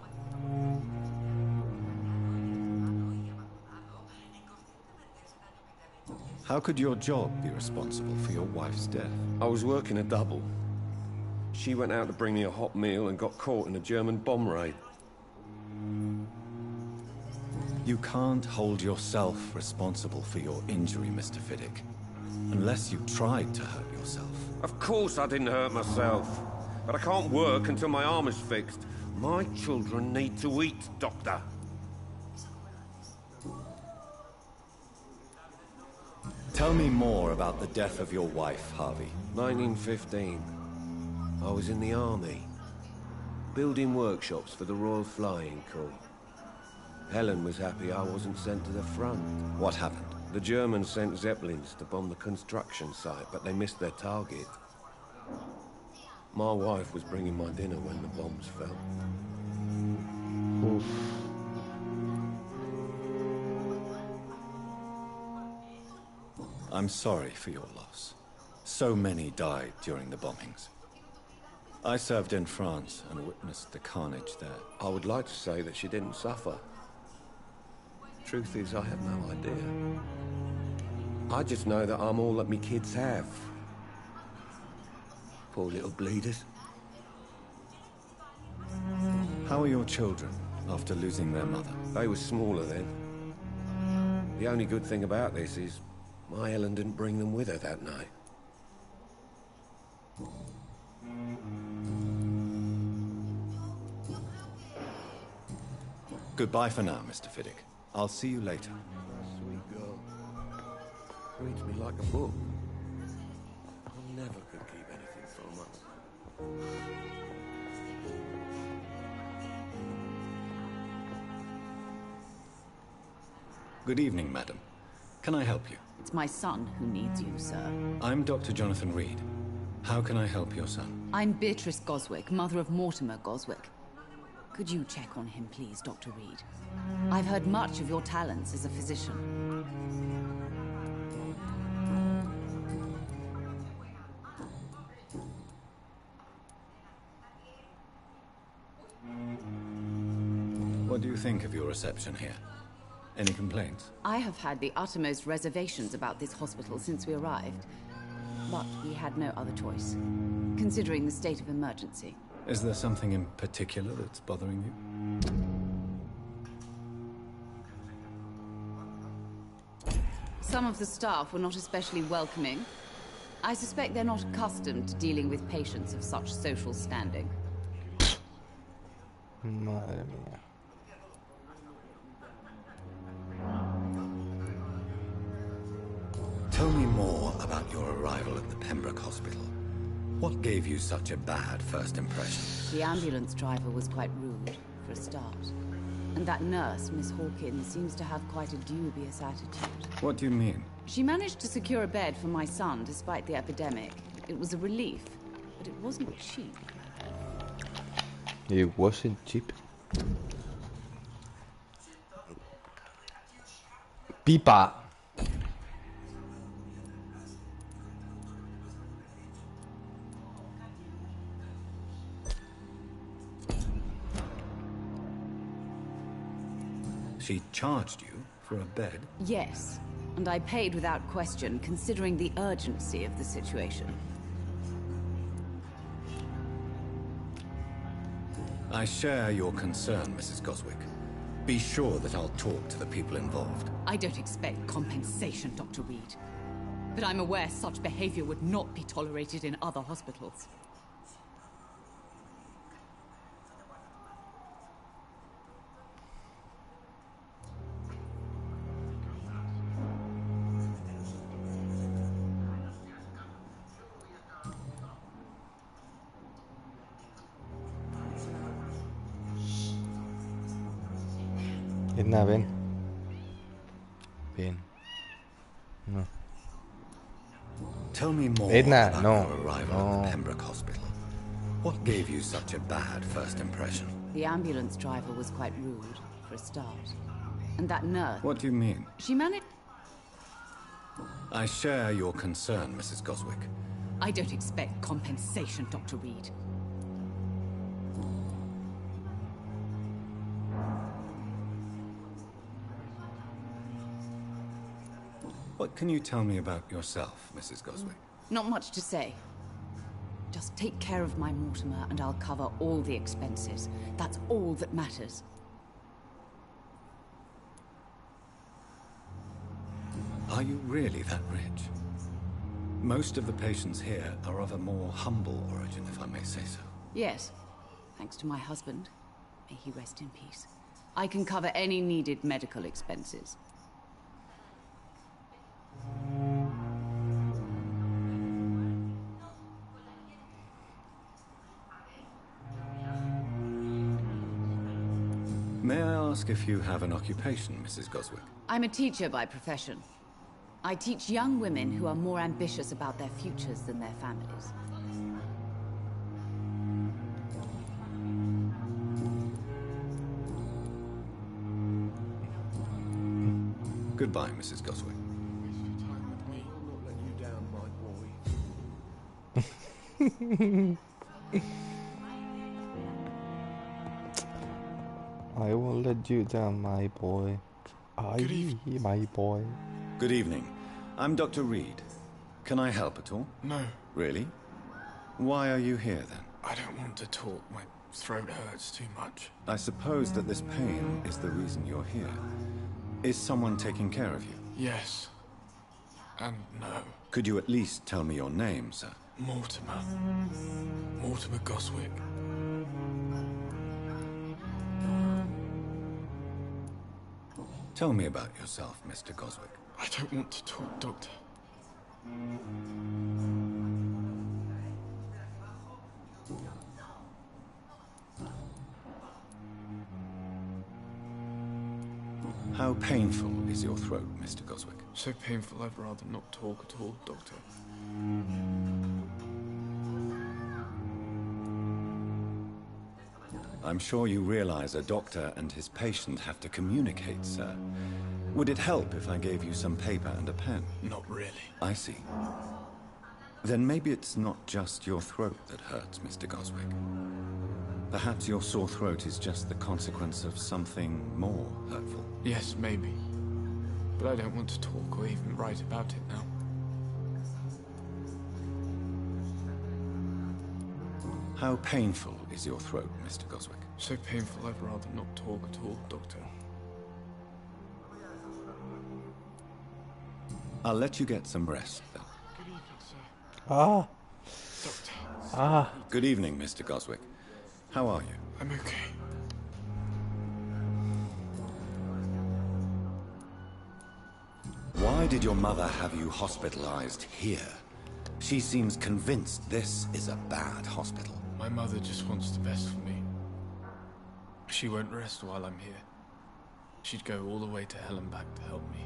How could your job be responsible for your wife's death? I was working a double. She went out to bring me a hot meal and got caught in a German bomb raid. You can't hold yourself responsible for your injury, Mr. Fiddick. Unless you tried to hurt yourself. Of course I didn't hurt myself. But I can't work until my arm is fixed. My children need to eat, Doctor. Tell me more about the death of your wife, Harvey. 1915. I was in the army. Building workshops for the Royal Flying Corps. Helen was happy I wasn't sent to the front. What happened? The Germans sent Zeppelins to bomb the construction site, but they missed their target. My wife was bringing my dinner when the bombs fell. Oof. I'm sorry for your loss. So many died during the bombings. I served in France and witnessed the carnage there. I would like to say that she didn't suffer. Truth is, I have no idea. I just know that I'm all that me kids have. Poor little bleeders. How are your children after losing their mother? They were smaller then. The only good thing about this is my Helen didn't bring them with her that night. Goodbye for now, Mr. Fiddick. I'll see you later. Sweet girl. Reads me like a book. I never could keep anything from her. Good evening, madam. Can I help you? It's my son who needs you, sir. I'm Dr. Jonathan Reed. How can I help your son? I'm Beatrice Goswick, mother of Mortimer Goswick. Could you check on him, please, Dr. Reed? I've heard much of your talents as a physician. What do you think of your reception here? Any complaints? I have had the uttermost reservations about this hospital since we arrived. But we had no other choice, considering the state of emergency. Is there something in particular that's bothering you? Some of the staff were not especially welcoming. I suspect they're not accustomed to dealing with patients of such social standing. Madre mía. Tell me more about your arrival at the Pembroke Hospital. What gave you such a bad first impression? The ambulance driver was quite rude, for a start. And that nurse, Miss Hawkins, seems to have quite a dubious attitude. What do you mean? She managed to secure a bed for my son despite the epidemic. It was a relief, but it wasn't cheap. It wasn't cheap. Pipa. She charged you for a bed? Yes, and I paid without question, considering the urgency of the situation. I share your concern, Mrs. Goswick. Be sure that I'll talk to the people involved. I don't expect compensation, Dr. Reed. But I'm aware such behavior would not be tolerated in other hospitals. Edna, ven. Bien. No. Tell me more Edna, about no. your arrival at the Pembroke Hospital. What gave you such a bad first impression? The ambulance driver was quite rude, for a start. And that nurse... What do you mean? She managed... I share your concern, Mrs. Goswick. I don't expect compensation, Dr. Reed. What can you tell me about yourself, Mrs. Goswick? Not much to say. Just take care of my Mortimer and I'll cover all the expenses. That's all that matters. Are you really that rich? Most of the patients here are of a more humble origin, if I may say so. Yes, thanks to my husband. May he rest in peace. I can cover any needed medical expenses. May I ask if you have an occupation, Mrs. Goswick? I'm a teacher by profession. I teach young women who are more ambitious about their futures than their families. Goodbye, Mrs. Goswick. I won't let you down, my boy. My boy. Good evening. I'm Dr. Reed. Can I help at all? No. Really? Why are you here, then? I don't want to talk. My throat hurts too much. I suppose that this pain is the reason you're here. Is someone taking care of you? Yes. And no. Could you at least tell me your name, sir? Mortimer. Mortimer Goswick. Tell me about yourself, Mr. Goswick. I don't want to talk, Doctor. How painful is your throat, Mr. Goswick? So painful I'd rather not talk at all, Doctor. I'm sure you realize a doctor and his patient have to communicate, sir. Would it help if I gave you some paper and a pen? Not really. I see. Then maybe it's not just your throat that hurts, Mr. Goswick. Perhaps your sore throat is just the consequence of something more hurtful. Yes, maybe. But I don't want to talk or even write about it now. How painful is your throat, Mr. Goswick? So painful I'd rather not talk at all, Doctor. I'll let you get some rest, then. Good evening, sir. Ah. Doctor. Ah. Good evening, Mr. Goswick. How are you? I'm okay. Why did your mother have you hospitalized here? She seems convinced this is a bad hospital. My mother just wants the best for me. She won't rest while I'm here. She'd go all the way to hell and back to help me.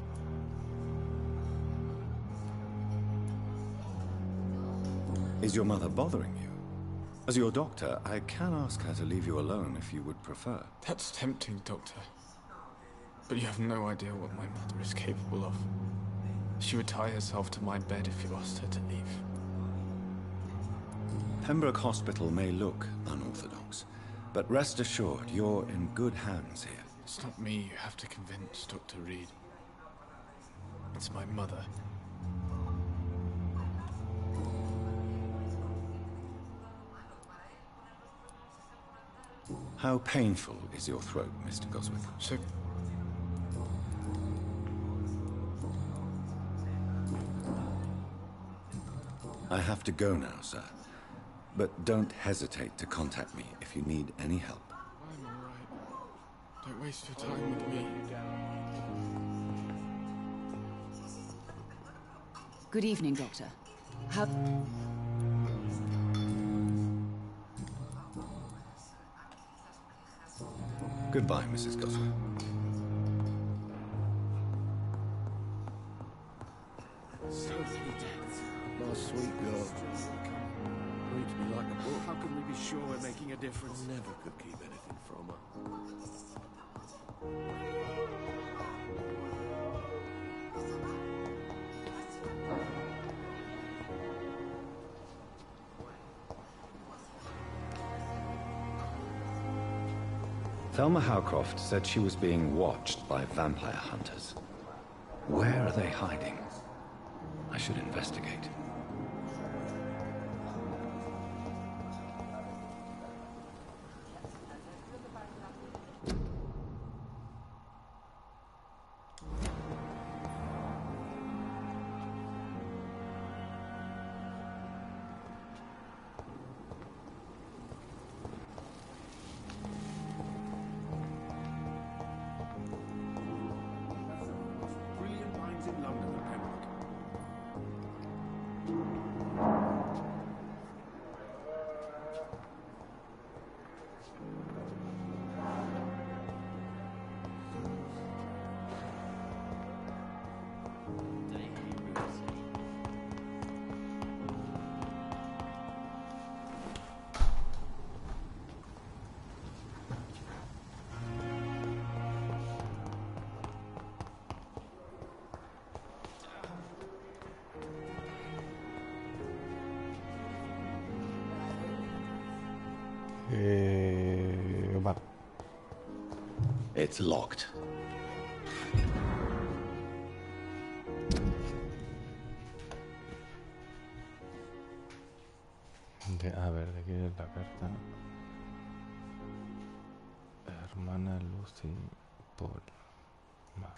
Is your mother bothering you? As your doctor, I can ask her to leave you alone if you would prefer. That's tempting, Doctor. But you have no idea what my mother is capable of. She would tie herself to my bed if you asked her to leave. Pembroke Hospital may look unorthodox, but rest assured you're in good hands here. It's not me you have to convince, Dr. Reed. It's my mother. How painful is your throat, Mr. Goswick? So... I have to go now, sir. But don't hesitate to contact me if you need any help. I'm all right. Don't waste your time with me. Good evening, Doctor. How... Goodbye, Mrs. Goswick. So many deaths. My sweet girl. Reads me like a book. How can we be sure we're making a difference? Never could keep anything from her. Thelma Howcroft said she was being watched by vampire hunters. Where are they hiding? I should investigate. Brilliant minds in London and Pembroke. Vale. It's locked. A ver, ¿de quién es la carta? Hermana Lucy Paul. Vale.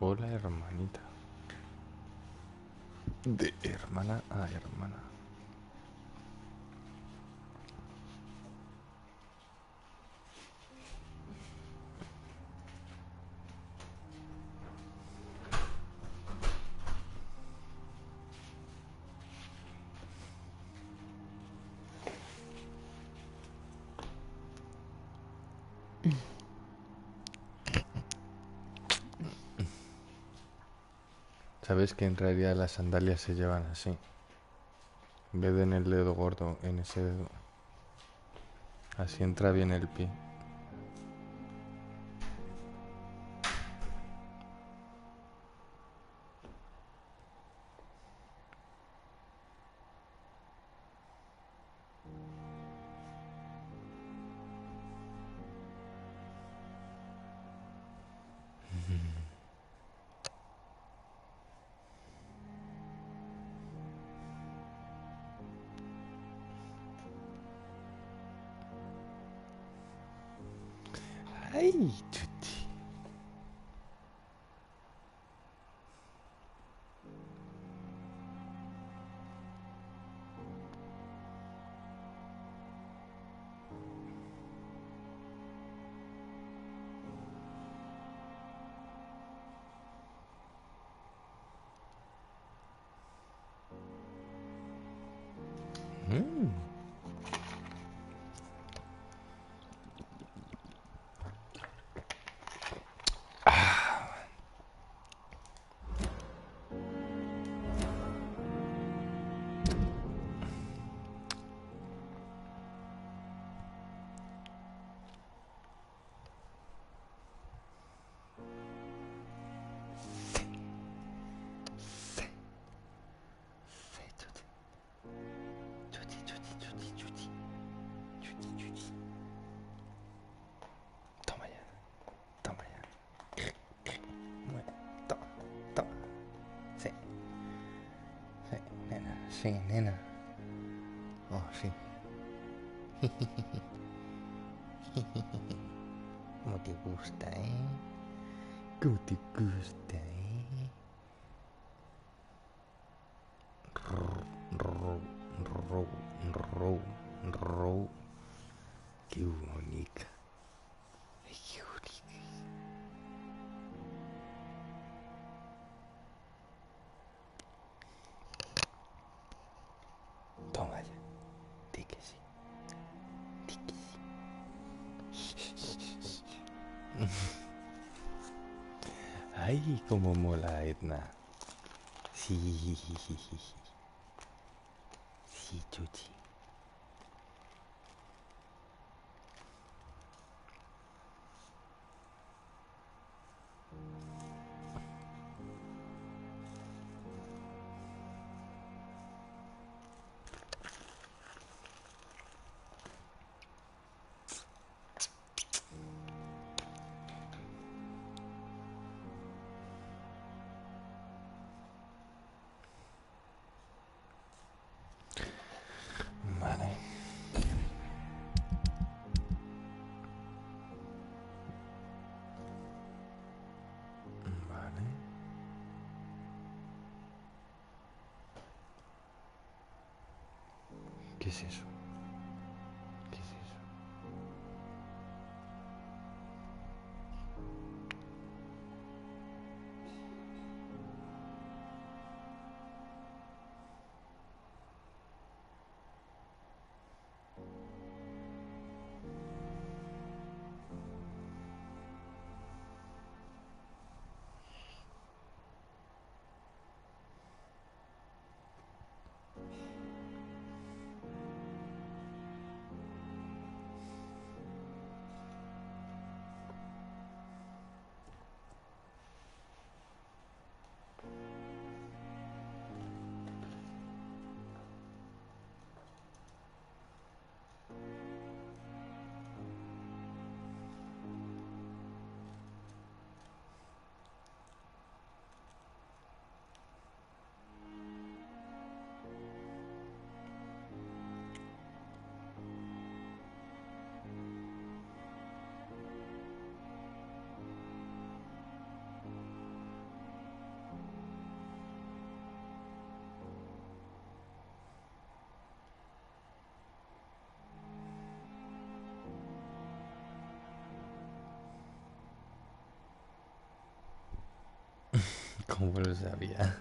Hola, hermanita. De hermana a hermana. ¿Sabes que en realidad las sandalias se llevan así? En vez de en el dedo gordo, en ese dedo. Así entra bien el pie. Ay, chuchi. Sí, nena. Oh, sí. ¿Cómo te gusta, ¿Cómo te gusta, Ro. Qué bonita. Ay, qué bonita. Toma ya. Di que sí. Di que sí. Ay, cómo mola Edna. Sí. Sí, chuchi. Vale. Vale. ¿Qué es eso? ¿Qué es eso? ¿Cómo lo sabía?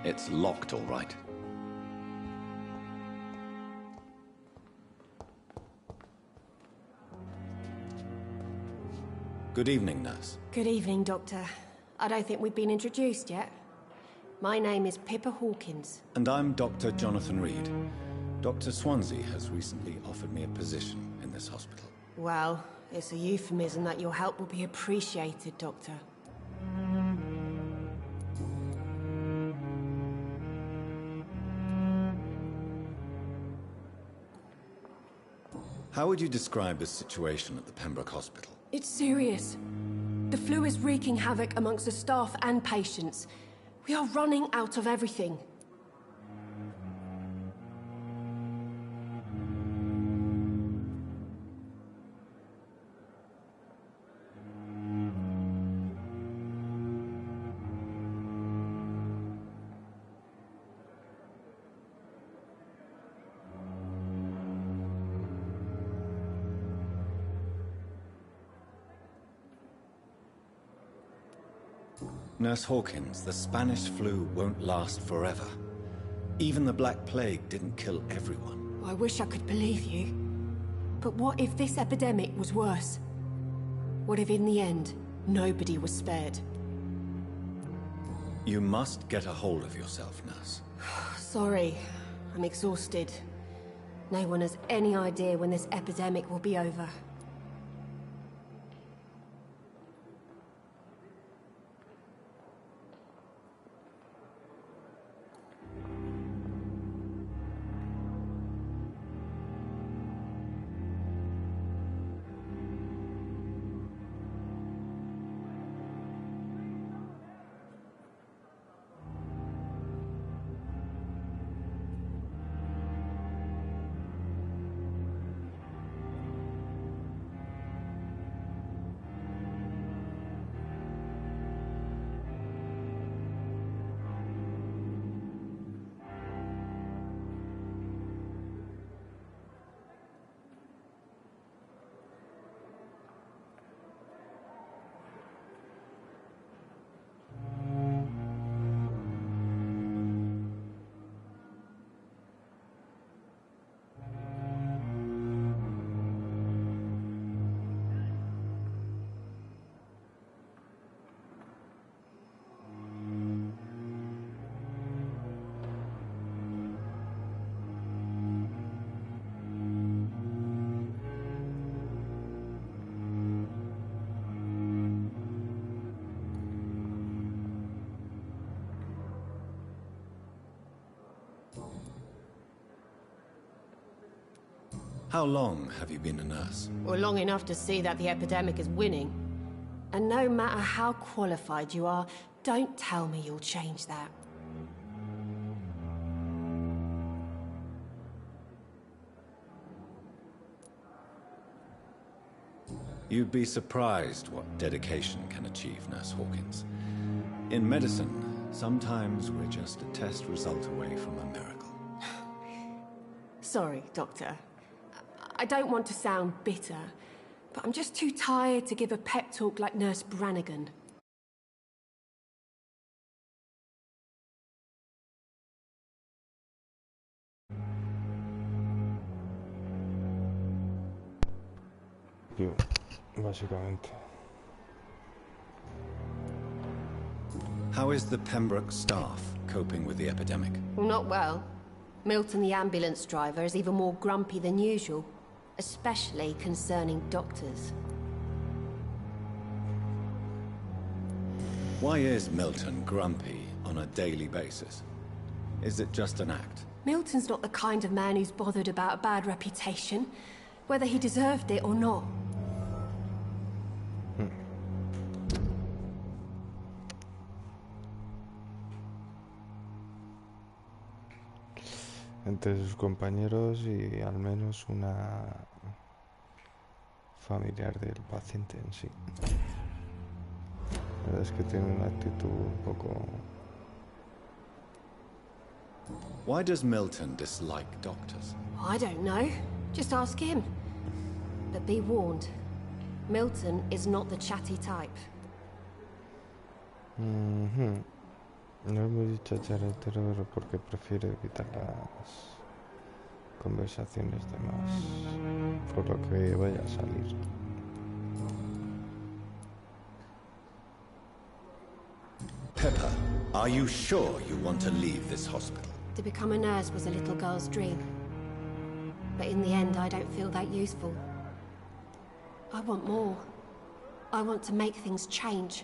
It's locked, all right. Good evening, nurse. Good evening, Doctor. I don't think we've been introduced yet. My name is Pippa Hawkins. And I'm Dr. Jonathan Reed. Dr. Swansea has recently offered me a position in this hospital. Well, it's a euphemism that your help will be appreciated, Doctor. How would you describe the situation at the Pembroke Hospital? It's serious. The flu is wreaking havoc amongst the staff and patients. We are running out of everything. Nurse Hawkins, the Spanish flu won't last forever. Even the Black Plague didn't kill everyone. I wish I could believe you. But what if this epidemic was worse? What if in the end, nobody was spared? You must get a hold of yourself, Nurse. Sorry, I'm exhausted. No one has any idea when this epidemic will be over. How long have you been a nurse? Well, long enough to see that the epidemic is winning. And no matter how qualified you are, don't tell me you'll change that. You'd be surprised what dedication can achieve, Nurse Hawkins. In medicine, sometimes we're just a test result away from a miracle. Sorry, Doctor. I don't want to sound bitter, but I'm just too tired to give a pep talk like Nurse Brannigan. Básicamente. How is the Pembroke staff coping with the epidemic? Well, not well. Milton, the ambulance driver, is even more grumpy than usual, especially concerning doctors. Why is Milton grumpy on a daily basis? Is it just an act? Milton's not the kind of man who's bothered about a bad reputation, whether he deserved it or not. Entre sus compañeros y al menos una familiar del paciente en sí. La verdad es que tiene una actitud un poco... Why does Milton dislike doctors? I don't know. Just ask him. But be warned, Milton is not the chatty type. No es muy chacharretero, pero porque prefiere evitar las conversaciones de más, por lo que vaya a salir. Pepper, are you sure you want to leave this hospital? To become a nurse was a little girl's dream. But in the end, I don't feel that useful. I want more. I want to make things change.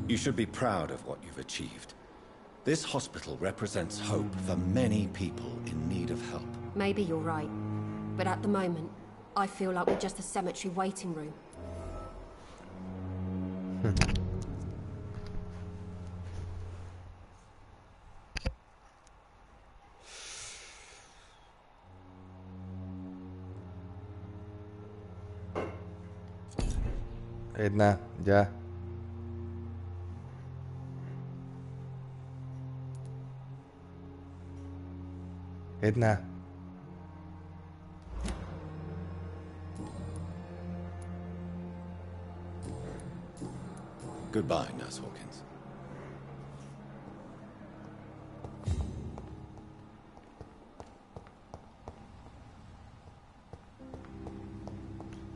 You should be proud of what you've achieved. This hospital represents hope for many people in need of help. Maybe you're right. But at the moment, I feel like we're just a cemetery waiting room. Edna, ya. Edna. Goodbye, Nurse Hawkins.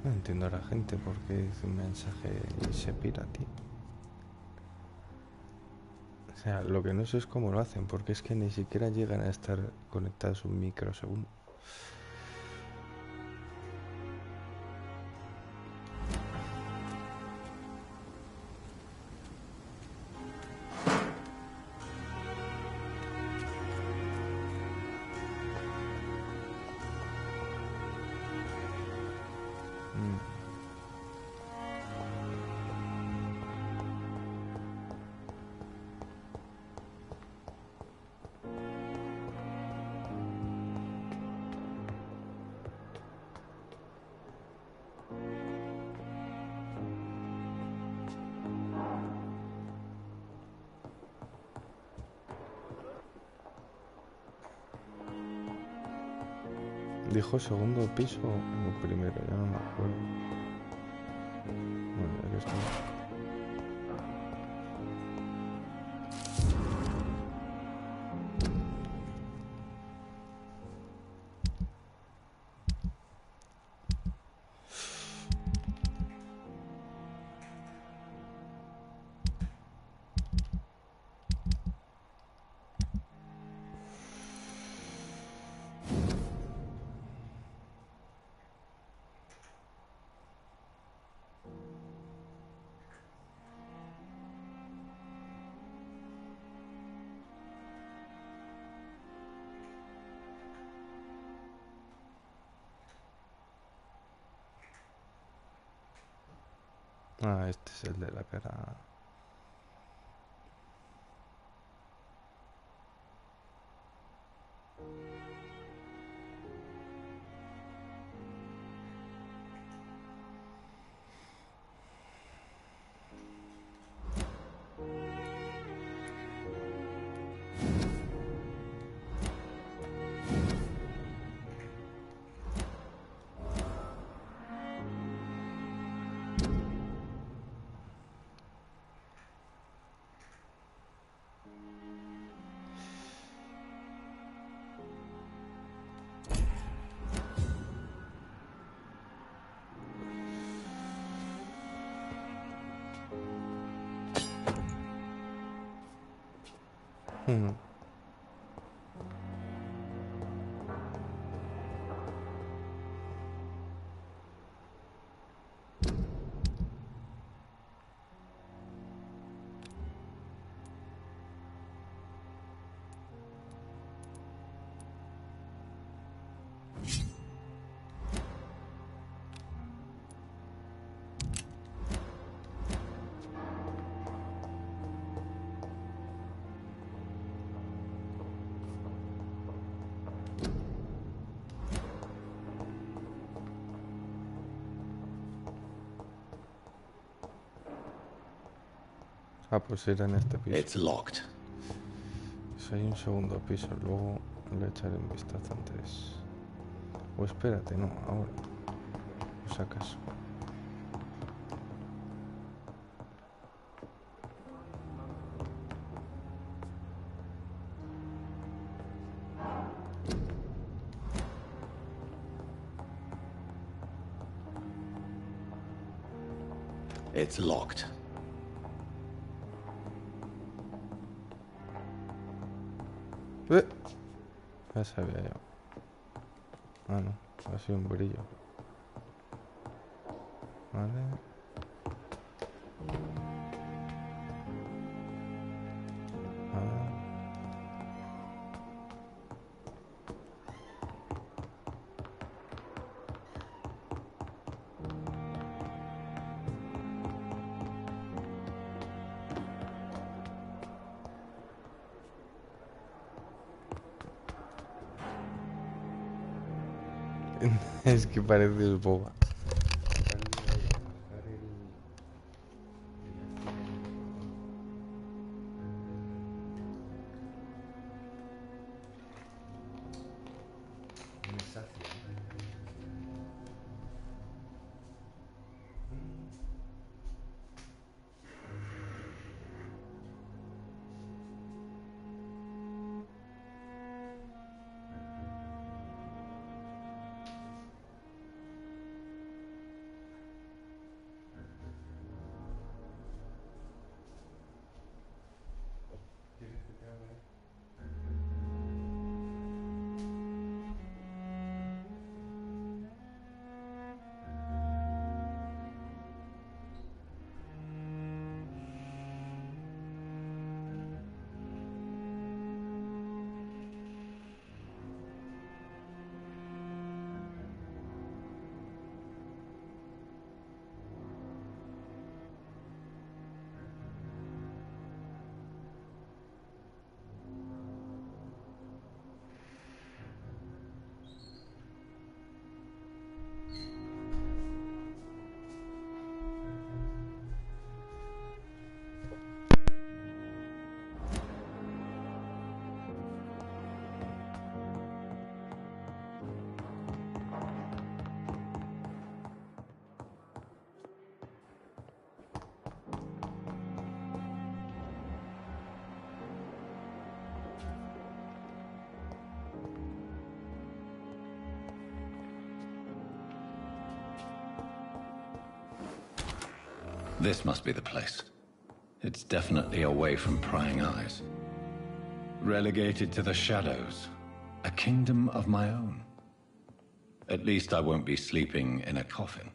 No entiendo a la gente por qué dice un mensaje y se pira, tío. O sea, lo que no sé es cómo lo hacen, porque es que ni siquiera llegan a estar conectados un microsegundo. ¿Dijo segundo piso o primero? Ya no me acuerdo. Bueno, aquí está. Ah, este es el de la cara. Ah, pues era en este piso. It's locked. Pues hay un segundo piso, luego le echaré un vistazo antes. O espérate, no, ahora. Por si acaso. It's locked. Ya sabía yo. Ah, no, ha sido un brillo. Vale. Es que parece el boba. This must be the place. It's definitely away from prying eyes. Relegated to the shadows. A kingdom of my own. At least I won't be sleeping in a coffin.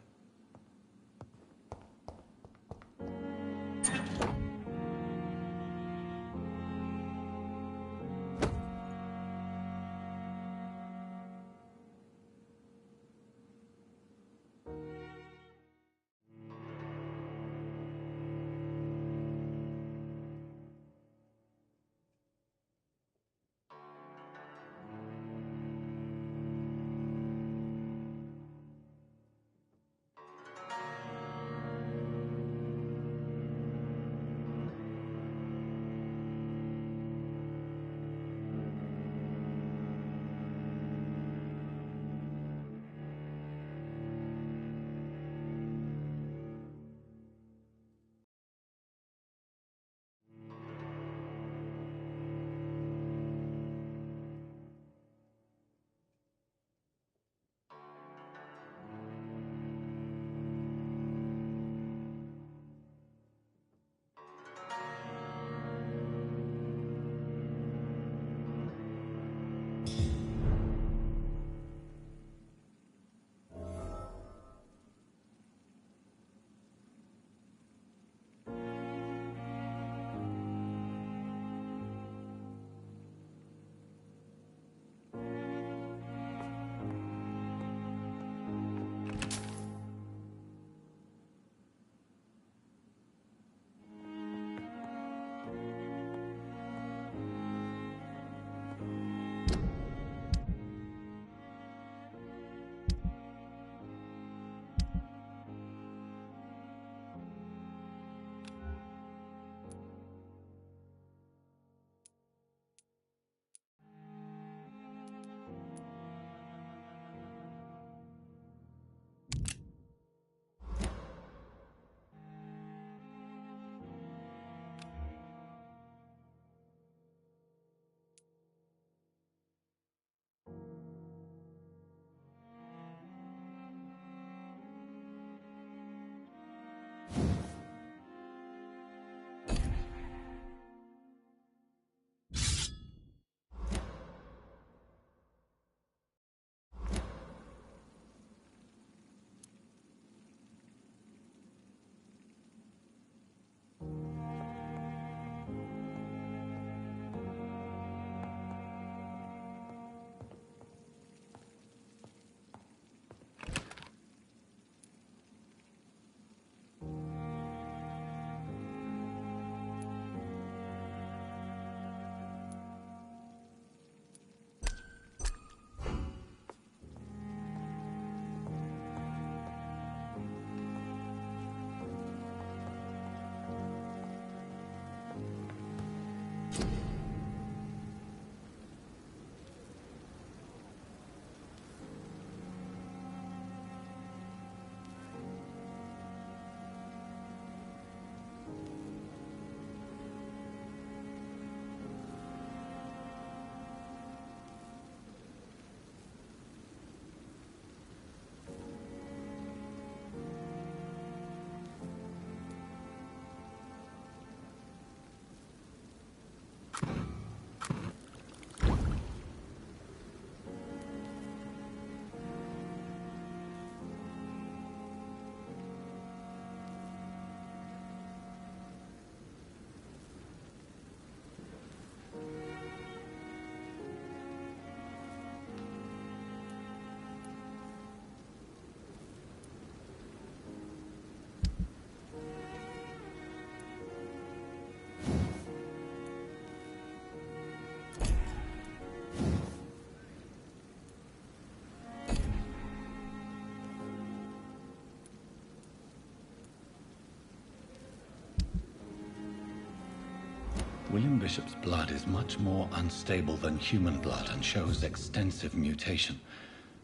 William Bishop's blood is much more unstable than human blood and shows extensive mutation.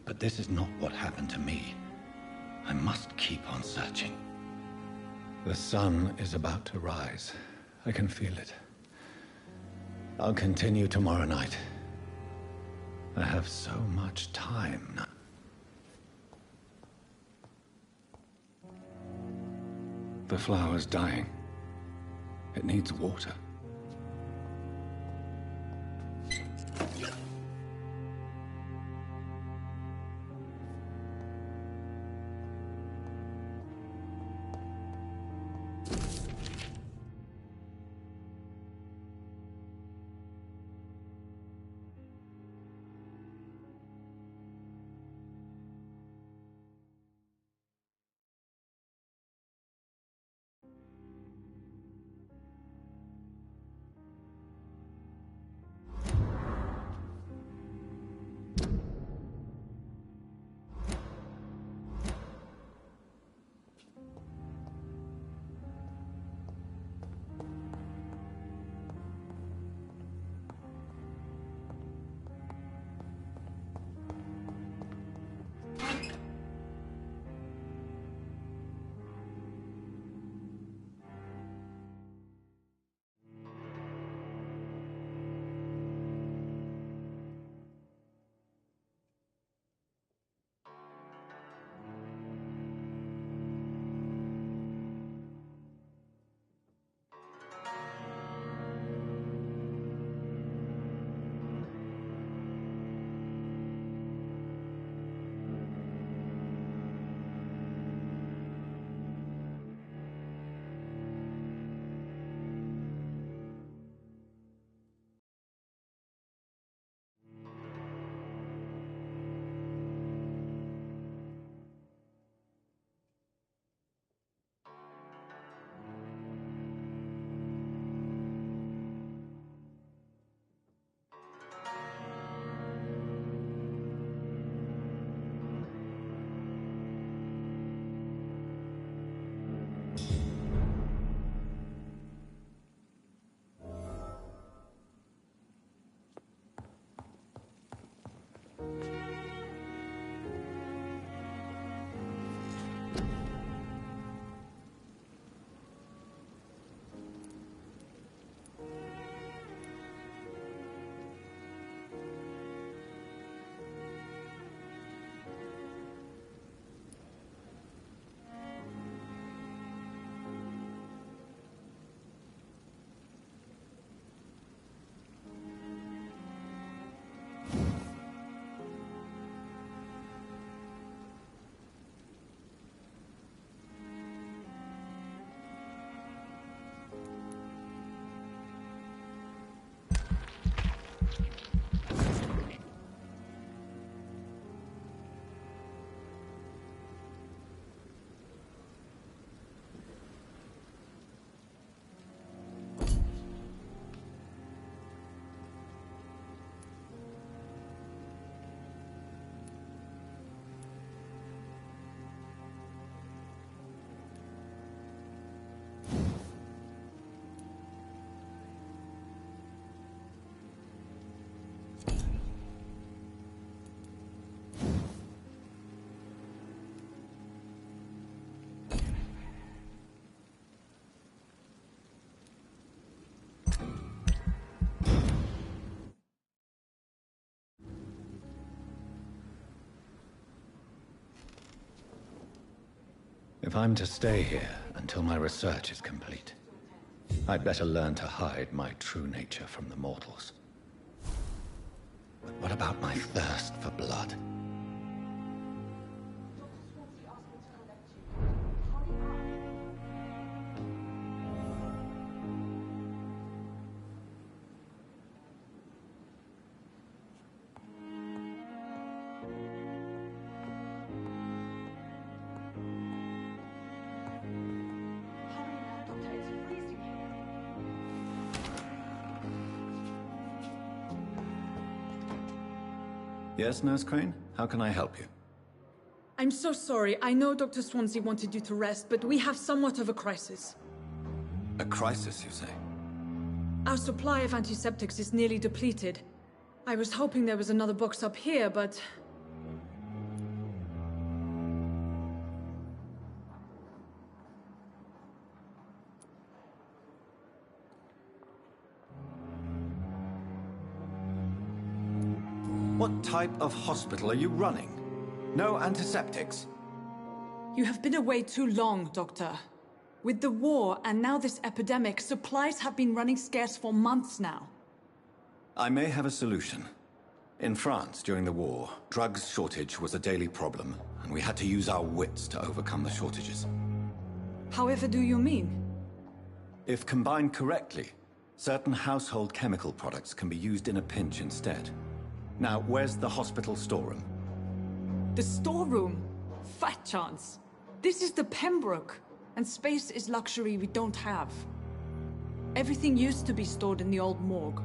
But this is not what happened to me. I must keep on searching. The sun is about to rise. I can feel it. I'll continue tomorrow night. I have so much time now. The flower's dying. It needs water. If I'm to stay here until my research is complete, I'd better learn to hide my true nature from the mortals. But what about my thirst for blood? Yes, Nurse Crane? How can I help you? I'm so sorry. I know Dr. Swansea wanted you to rest, but we have somewhat of a crisis. A crisis, you say? Our supply of antiseptics is nearly depleted. I was hoping there was another box up here, but... What type of hospital are you running? No antiseptics? You have been away too long, Doctor. With the war and now this epidemic, supplies have been running scarce for months now. I may have a solution. In France, during the war, drugs shortage was a daily problem, and we had to use our wits to overcome the shortages. However do you mean? If combined correctly, certain household chemical products can be used in a pinch instead. Now, where's the hospital storeroom? The storeroom? Fat chance. This is the Pembroke, and space is luxury we don't have. Everything used to be stored in the old morgue.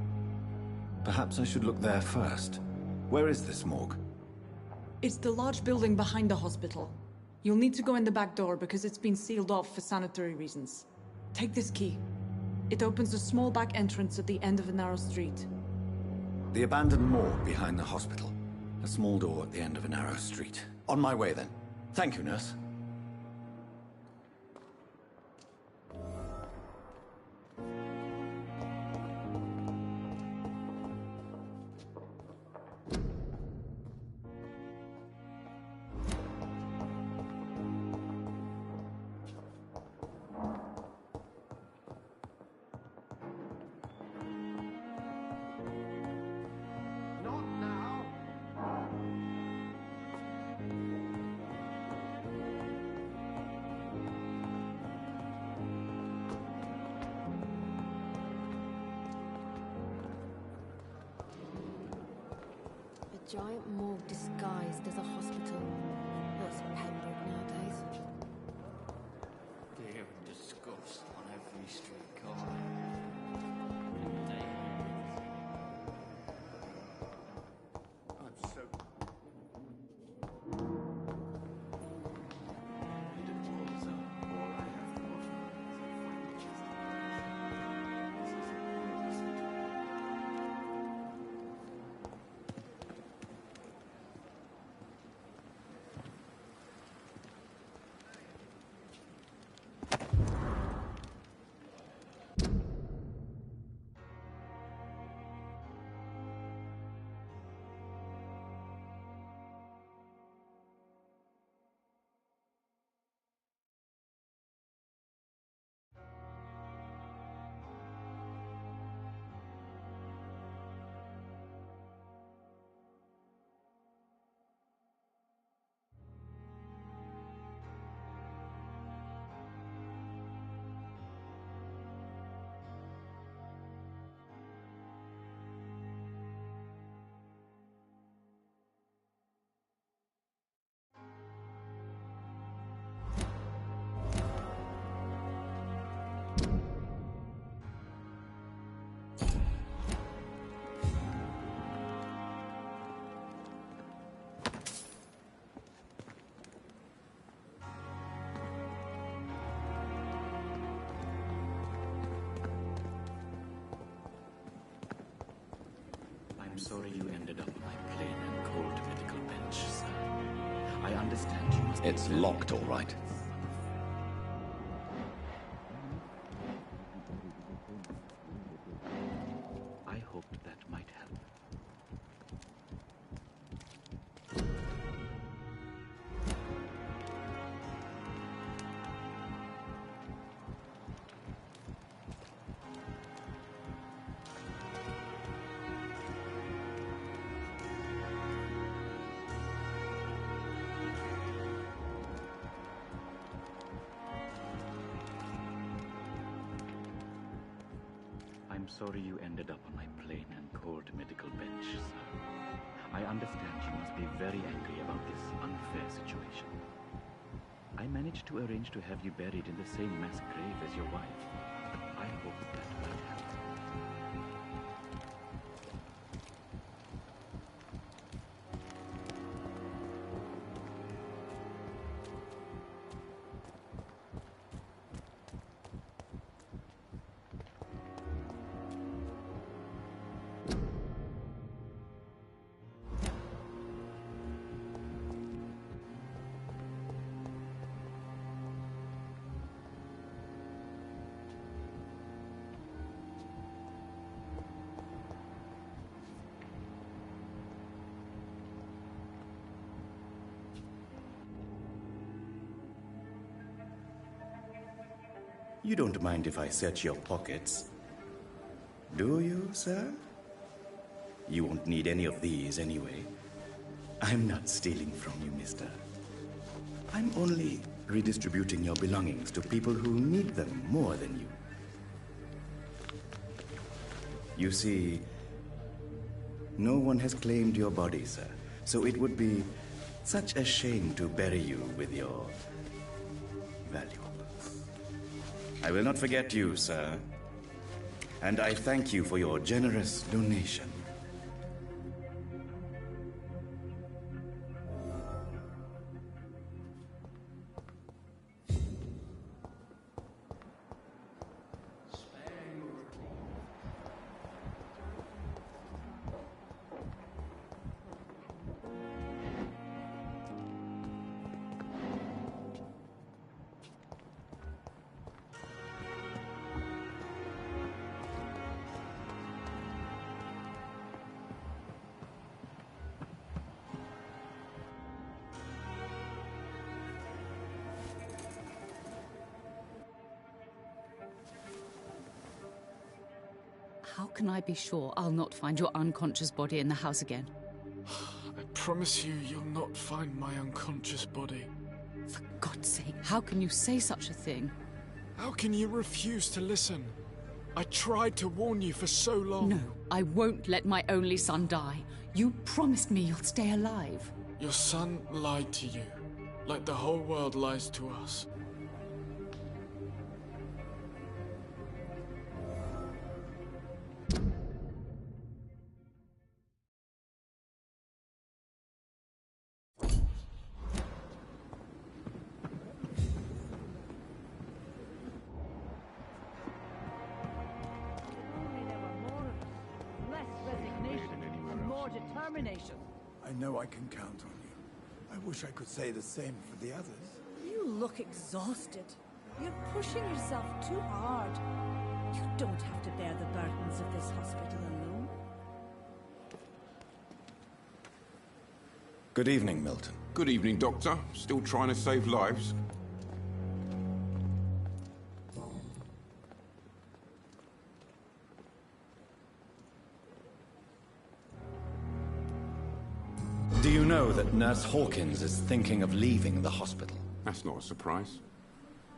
Perhaps I should look there first. Where is this morgue? It's the large building behind the hospital. You'll need to go in the back door because it's been sealed off for sanitary reasons. Take this key. It opens a small back entrance at the end of a narrow street. The abandoned morgue behind the hospital. A small door at the end of a narrow street. On my way then. Thank you, nurse. Giant morgue disguised as a hospital. That's Pembroke nowadays. Fear and disgust on every street corner. I'm so... I'm sorry you ended up on my plain and cold medical bench, sir. I understand you must... It's locked, all right. I hoped that might help. I'm sorry you ended up on my plain and cold medical bench, sir. I understand you must be very angry about this unfair situation. I managed to arrange to have you buried in the same mass grave as your wife. I hope that might help. You don't mind if I search your pockets, do you, sir? You won't need any of these anyway. I'm not stealing from you, mister. I'm only redistributing your belongings to people who need them more than you. You see, no one has claimed your body, sir, so it would be such a shame to bury you with your valuables. I will not forget you, sir, and I thank you for your generous donation. How can I be sure I'll not find your unconscious body in the house again? I promise you, you'll not find my unconscious body. For God's sake, how can you say such a thing? How can you refuse to listen? I tried to warn you for so long. No, I won't let my only son die. You promised me you'll stay alive. Your son lied to you, like the whole world lies to us. Determination. I know I can count on you. I wish I could say the same for the others. You look exhausted. You're pushing yourself too hard. You don't have to bear the burdens of this hospital alone. Good evening, Milton. Good evening, Doctor. Still trying to save lives? Do you know that Nurse Hawkins is thinking of leaving the hospital? That's not a surprise.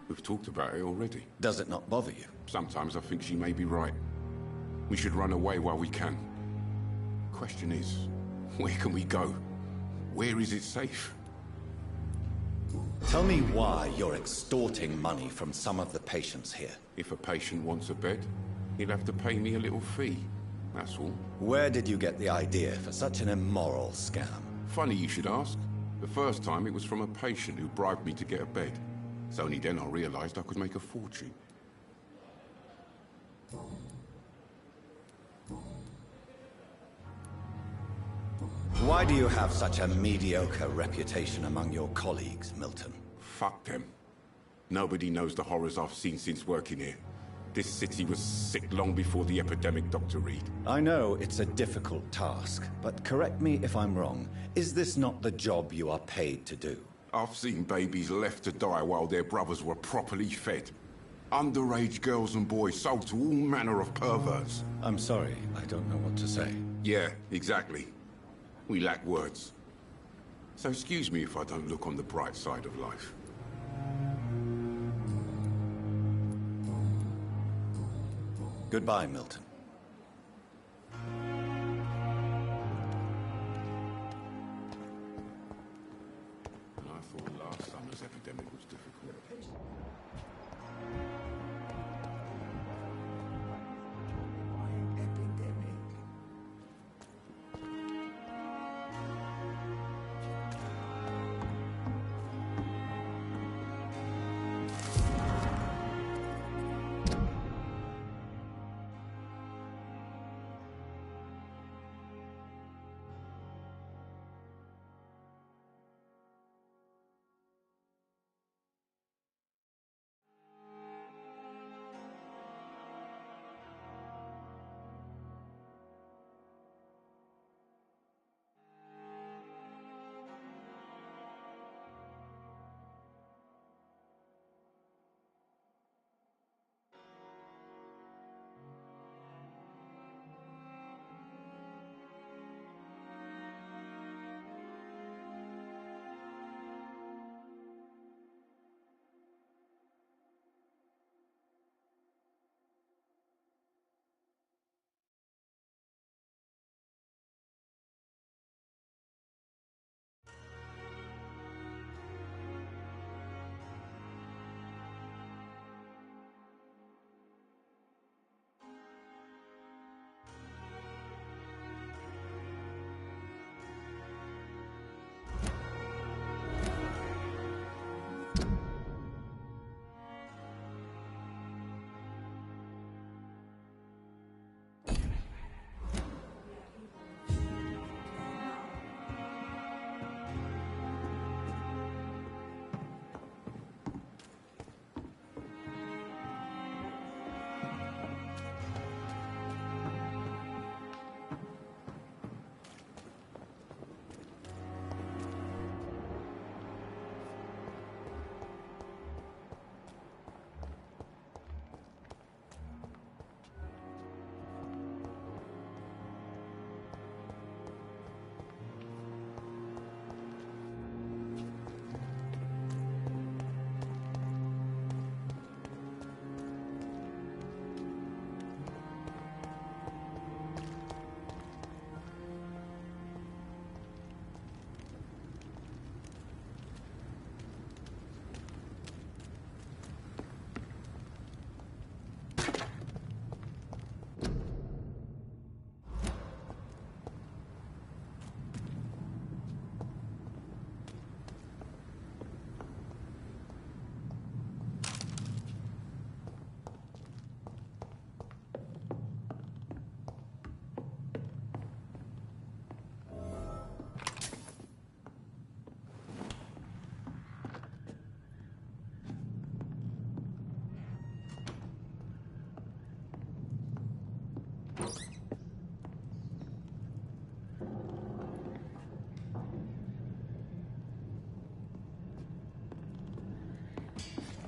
We've talked about it already. Does it not bother you? Sometimes I think she may be right. We should run away while we can. Question is, where can we go? Where is it safe? Tell me why you're extorting money from some of the patients here. If a patient wants a bed, he'll have to pay me a little fee. That's all. Where did you get the idea for such an immoral scam? Funny you should ask. The first time it was from a patient who bribed me to get a bed. It's only then I realized I could make a fortune. Why do you have such a mediocre reputation among your colleagues, Milton? Fuck them. Nobody knows the horrors I've seen since working here. This city was sick long before the epidemic, Dr. Reed. I know it's a difficult task, but correct me if I'm wrong. Is this not the job you are paid to do? I've seen babies left to die while their brothers were properly fed. Underage girls and boys sold to all manner of perverts. I'm sorry, I don't know what to say. Yeah, exactly. We lack words. So excuse me if I don't look on the bright side of life. Goodbye, Milton. I thought last summer's epidemic was difficult.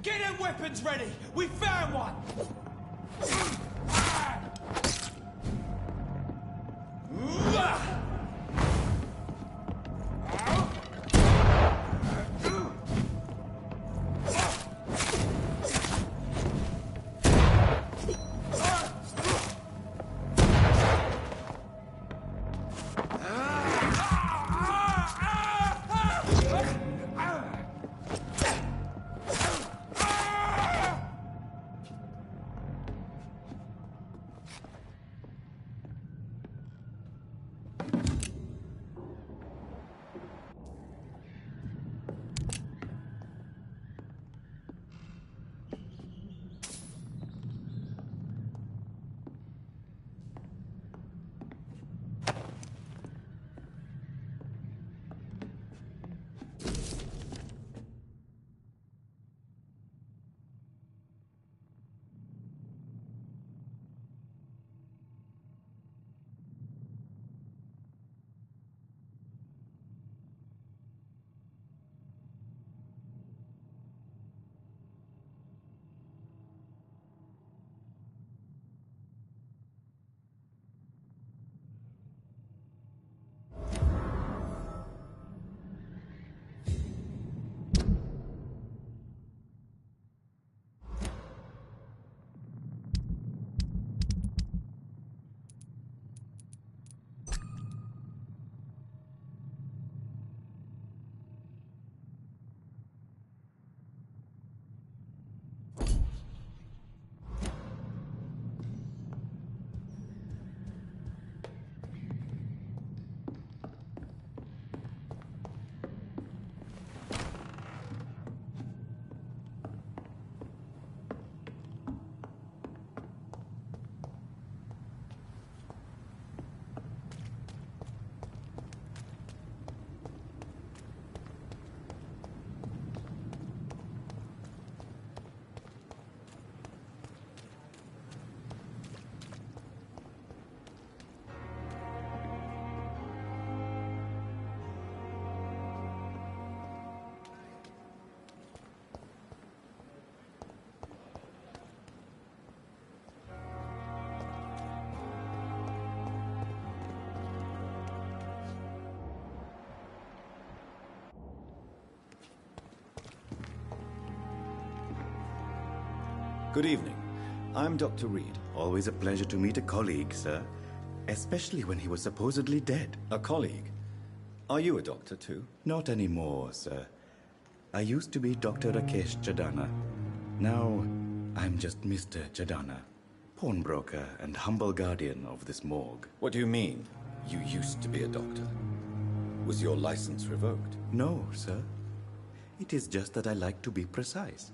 Get them weapons ready! We found one! Good evening. I'm Dr. Reed. Always a pleasure to meet a colleague, sir. Especially when he was supposedly dead. A colleague? Are you a doctor too? Not anymore, sir. I used to be Dr. Rakesh Chadana. Now, I'm just Mr. Chadana, pawnbroker and humble guardian of this morgue. What do you mean, you used to be a doctor? Was your license revoked? No, sir. It is just that I like to be precise.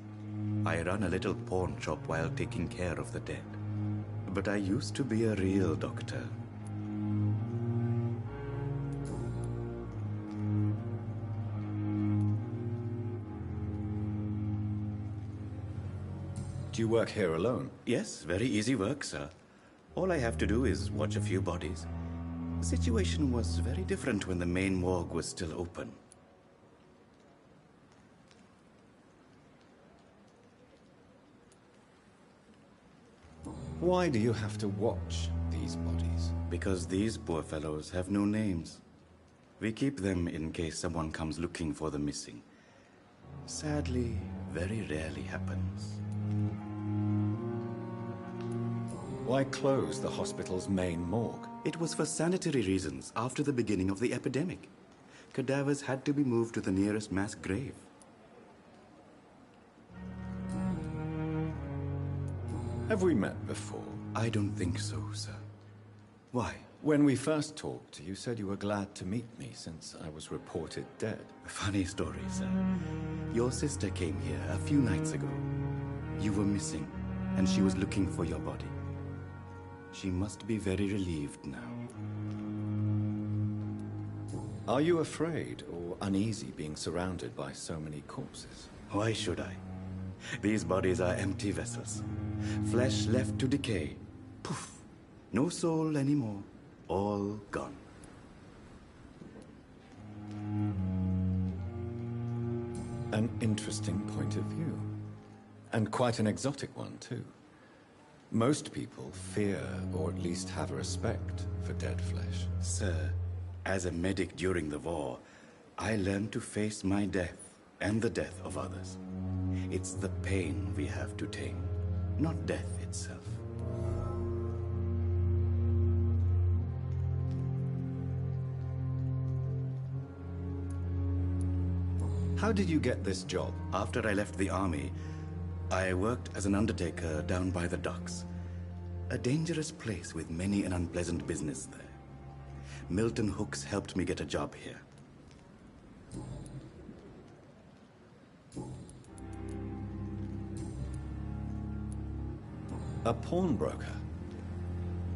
I run a little pawn shop while taking care of the dead. But I used to be a real doctor. Do you work here alone? Yes, very easy work, sir. All I have to do is watch a few bodies. The situation was very different when the main morgue was still open. Why do you have to watch these bodies? Because these poor fellows have no names. We keep them in case someone comes looking for the missing. Sadly, very rarely happens. Why close the hospital's main morgue? It was for sanitary reasons after the beginning of the epidemic. Cadavers had to be moved to the nearest mass grave. Have we met before? I don't think so, sir. Why? When we first talked, you said you were glad to meet me since I was reported dead. Funny story, sir. Your sister came here a few nights ago. You were missing, and she was looking for your body. She must be very relieved now. Are you afraid or uneasy being surrounded by so many corpses? Why should I? These bodies are empty vessels. Flesh left to decay. Poof. No soul anymore. All gone. An interesting point of view. And quite an exotic one, too. Most people fear, or at least have a respect, for dead flesh. Sir, as a medic during the war, I learned to face my death and the death of others. It's the pain we have to tame, not death itself. How did you get this job? After I left the army, I worked as an undertaker down by the docks. A dangerous place with many an unpleasant business there. Milton Hooks helped me get a job here. A pawnbroker?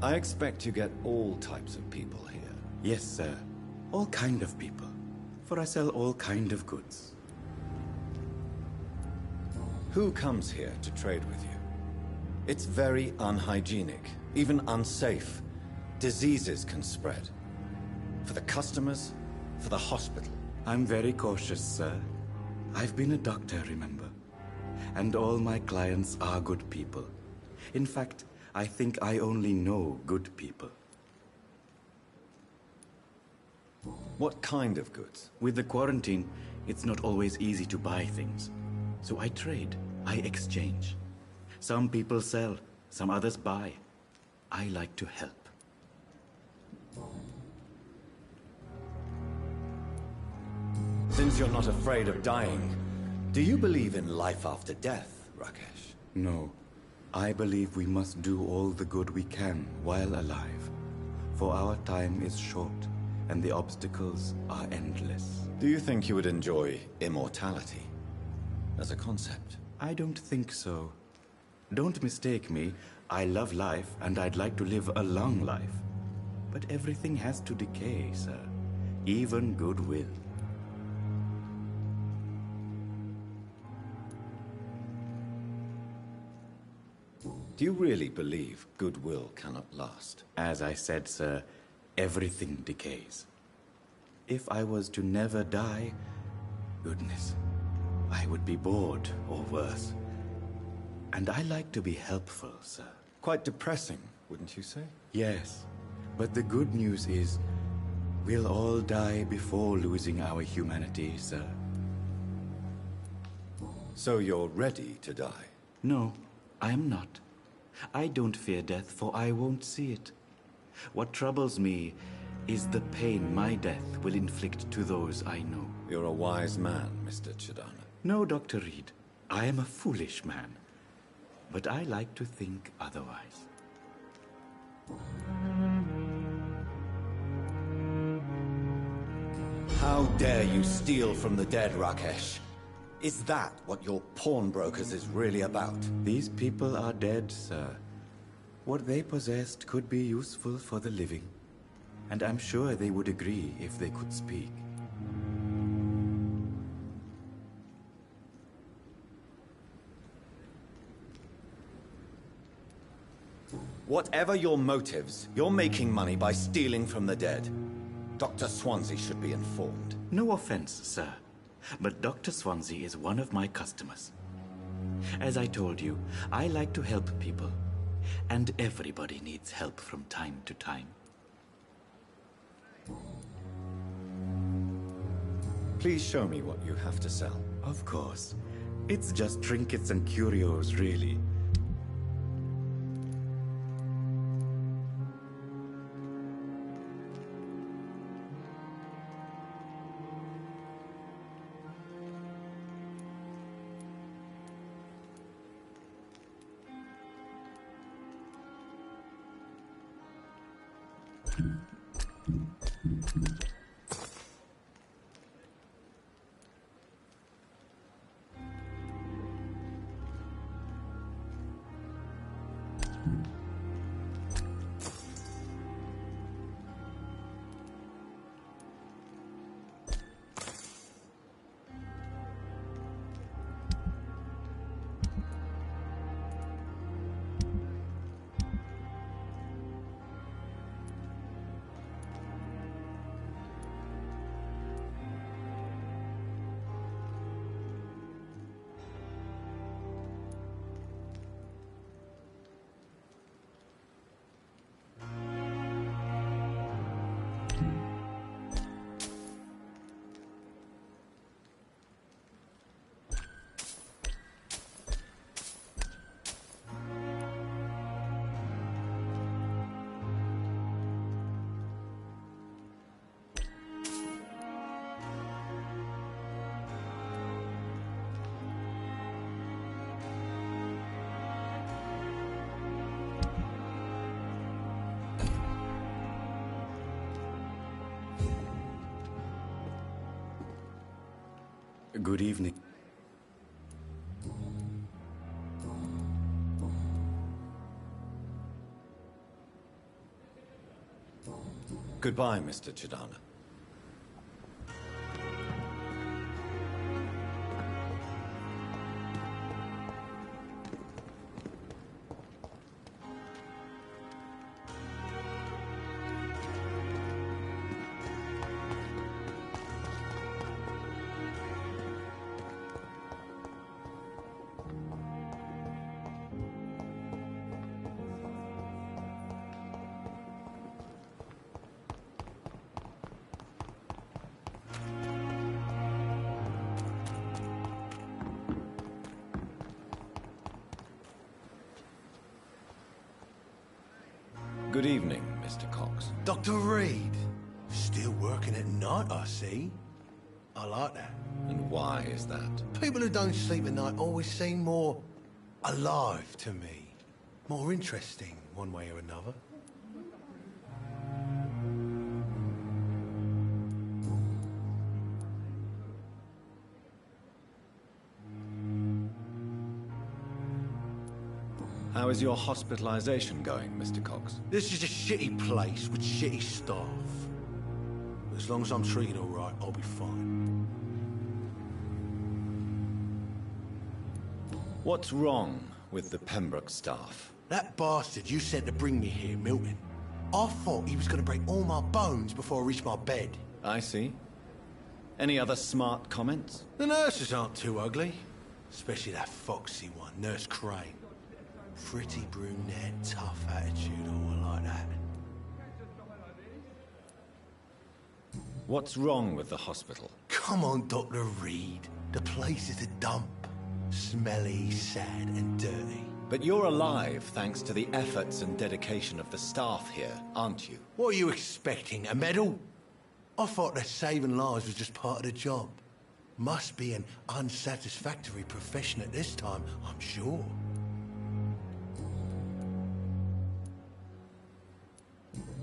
I expect you get all types of people here. Yes, sir. All kind of people. For I sell all kind of goods. Who comes here to trade with you? It's very unhygienic, even unsafe. Diseases can spread. For the customers, for the hospital. I'm very cautious, sir. I've been a doctor, remember? And all my clients are good people. In fact, I think I only know good people. What kind of goods? With the quarantine, it's not always easy to buy things. So I trade, I exchange. Some people sell, some others buy. I like to help. Since you're not afraid of dying, do you believe in life after death, Rakesh? No. I believe we must do all the good we can while alive. For our time is short, and the obstacles are endless. Do you think you would enjoy immortality as a concept? I don't think so. Don't mistake me. I love life, and I'd like to live a long life. But everything has to decay, sir. Even goodwill. Do you really believe goodwill cannot last? As I said, sir, everything decays. If I was to never die, goodness, I would be bored or worse. And I like to be helpful, sir. Quite depressing, wouldn't you say? Yes, but the good news is, we'll all die before losing our humanity, sir. So you're ready to die? No, I'm not. I don't fear death, for I won't see it. What troubles me is the pain my death will inflict to those I know. You're a wise man, Mr. Chidana. No, Dr. Reed. I am a foolish man. But I like to think otherwise. How dare you steal from the dead, Rakesh? Is that what your pawnbrokers is really about? These people are dead, sir. What they possessed could be useful for the living. And I'm sure they would agree if they could speak. Whatever your motives, you're making money by stealing from the dead. Dr. Swansea should be informed. No offense, sir. But Dr. Swansea is one of my customers. As I told you, I like to help people. And everybody needs help from time to time. Please show me what you have to sell. Of course. It's just trinkets and curios, really. Good evening. Goodbye, Mr. Chidana. Good evening, Mr. Cox. Dr. Reed. Still working at night, I see. I like that. And why is that? People who don't sleep at night always seem more alive to me. More interesting, one way or another. How is your hospitalization going, Mr. Cox? This is a shitty place with shitty staff. But as long as I'm treated all right, I'll be fine. What's wrong with the Pembroke staff? That bastard you sent to bring me here, Milton. I thought he was going to break all my bones before I reached my bed. I see. Any other smart comments? The nurses aren't too ugly. Especially that foxy one, Nurse Crane. Pretty brunette, tough attitude, all like that. What's wrong with the hospital? Come on, Dr. Reed. The place is a dump. Smelly, sad, and dirty. But you're alive thanks to the efforts and dedication of the staff here, aren't you? What are you expecting, a medal? I thought that saving lives was just part of the job. Must be an unsatisfactory profession at this time, I'm sure.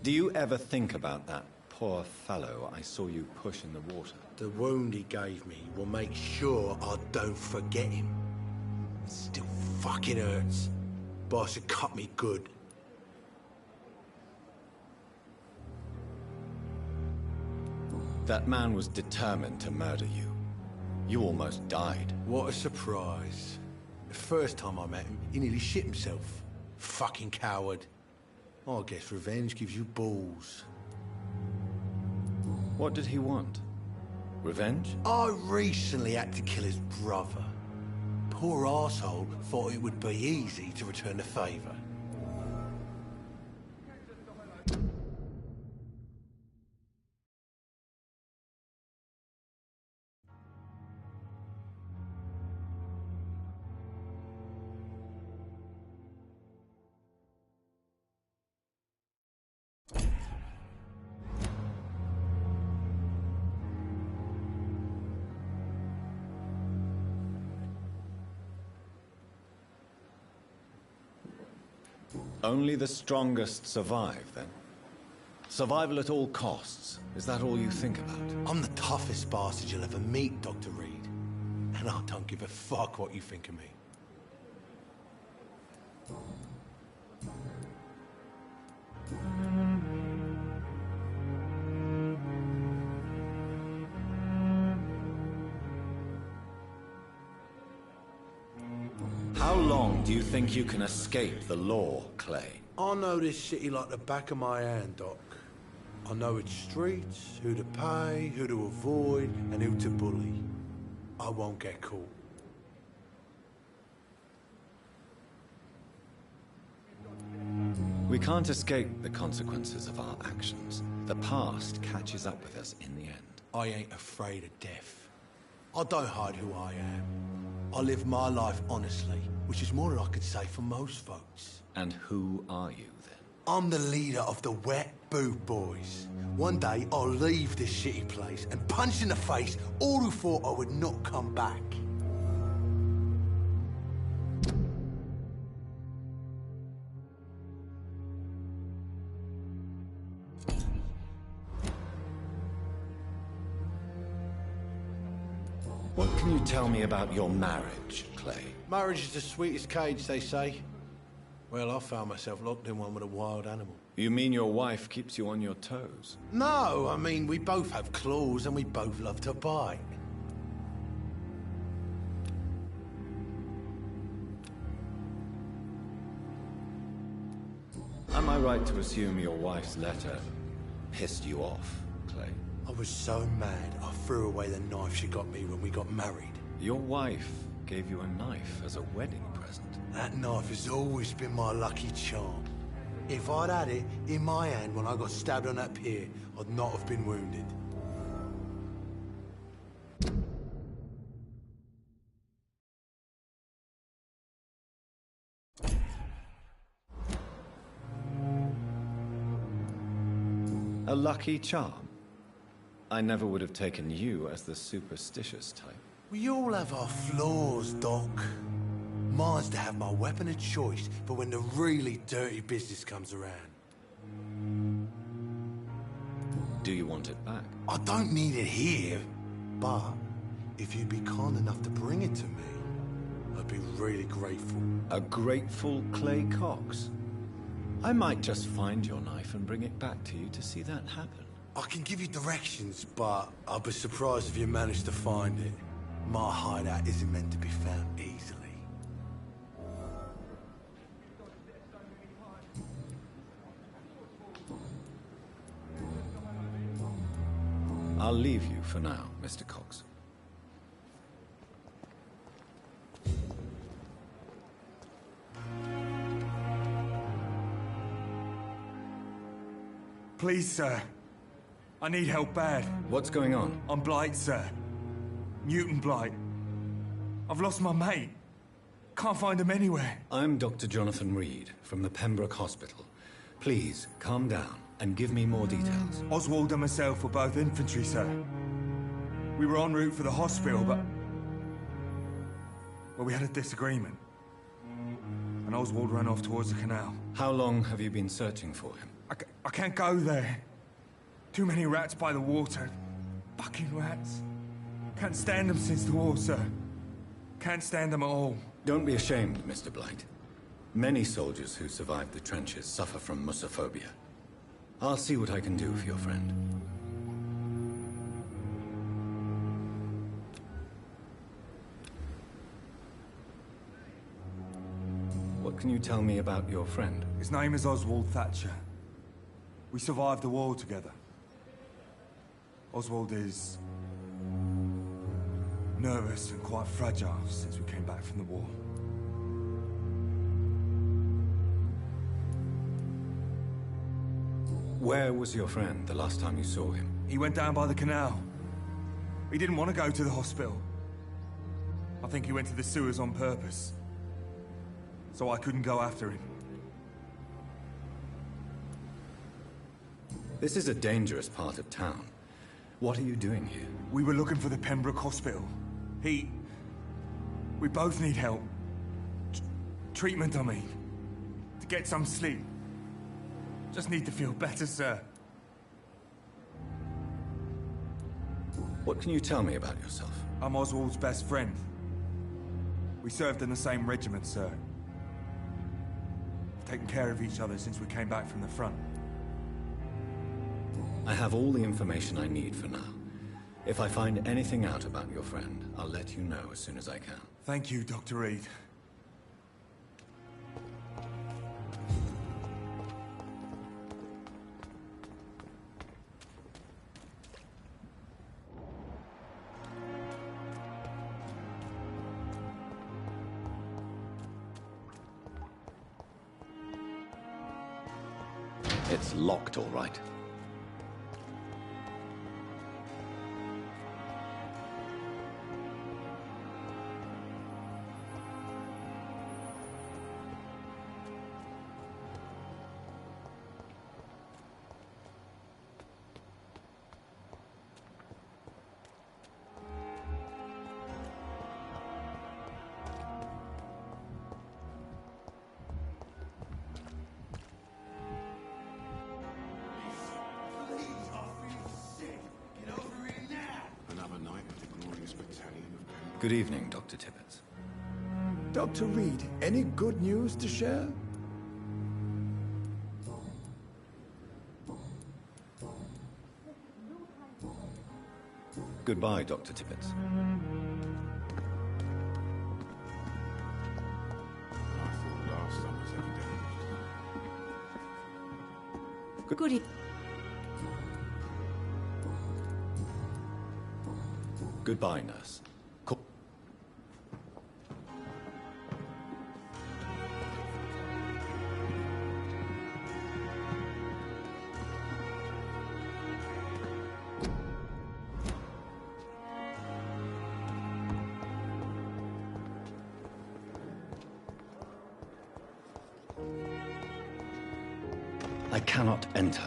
Do you ever think about that poor fellow I saw you push in the water? The wound he gave me will make sure I don't forget him. It still fucking hurts. Boss had cut me good. That man was determined to murder you. You almost died. What a surprise. The first time I met him, he nearly shit himself. Fucking coward. I guess revenge gives you balls. What did he want? Revenge? I recently had to kill his brother. Poor arsehole thought it would be easy to return the favour. Only the strongest survive, then? Survival at all costs. Is that all you think about? I'm the toughest bastard you'll ever meet, Dr. Reed. And I don't give a fuck what you think of me. How long do you think you can escape the law, Clay? I know this city like the back of my hand, Doc. I know its streets, who to pay, who to avoid, and who to bully. I won't get caught. We can't escape the consequences of our actions. The past catches up with us in the end. I ain't afraid of death. I don't hide who I am. I live my life honestly, which is more than I could say for most folks. And who are you, then? I'm the leader of the Wet Boot Boys. One day, I'll leave this shitty place and punch in the face all who thought I would not come back. What can you tell me about your marriage, Clay? Marriage is the sweetest cage, they say. Well, I found myself locked in one with a wild animal. You mean your wife keeps you on your toes? No, I mean, we both have claws and we both love to bite. Am I right to assume your wife's letter pissed you off, Clay? I was so mad, I threw away the knife she got me when we got married. Your wife gave you a knife as a wedding present. That knife has always been my lucky charm. If I'd had it in my hand when I got stabbed on that pier, I'd not have been wounded. A lucky charm? I never would have taken you as the superstitious type. We all have our flaws, Doc. Mine's to have my weapon of choice for when the really dirty business comes around. Do you want it back? I don't need it here, but if you'd be kind enough to bring it to me, I'd be really grateful. A grateful Clay Cox? I might just find your knife and bring it back to you to see that happen. I can give you directions, but I'll be surprised if you manage to find it. My hideout isn't meant to be found easily. I'll leave you for now, Mr. Cox. Please, sir. I need help bad. What's going on? I'm Blight, sir. Mutant Blight. I've lost my mate. Can't find him anywhere. I'm Dr. Jonathan Reed from the Pembroke Hospital. Please, calm down and give me more details. Oswald and myself were both infantry, sir. We were en route for the hospital, but... well, we had a disagreement. And Oswald ran off towards the canal. How long have you been searching for him? I can't go there. Too many rats by the water. Fucking rats. Can't stand them since the war, sir. Can't stand them at all. Don't be ashamed, Mr. Blight. Many soldiers who survived the trenches suffer from musophobia. I'll see what I can do for your friend. What can you tell me about your friend? His name is Oswald Thatcher. We survived the war together. Oswald is... nervous and quite fragile since we came back from the war. Where was your friend the last time you saw him? He went down by the canal. He didn't want to go to the hospital. I think he went to the sewers on purpose. So I couldn't go after him. This is a dangerous part of town. What are you doing here? We were looking for the Pembroke Hospital. We both need help. Treatment, I mean. To get some sleep. Just need to feel better, sir. What can you tell me about yourself? I'm Oswald's best friend. We served in the same regiment, sir. Taken care of each other since we came back from the front. I have all the information I need for now. If I find anything out about your friend, I'll let you know as soon as I can. Thank you, Dr. Reed. It's locked, all right. Good evening, Dr. Tibbets. Dr. Reed, any good news to share? Goodbye, Dr. Tibbets. Good evening. Goodbye, nurse. I cannot enter.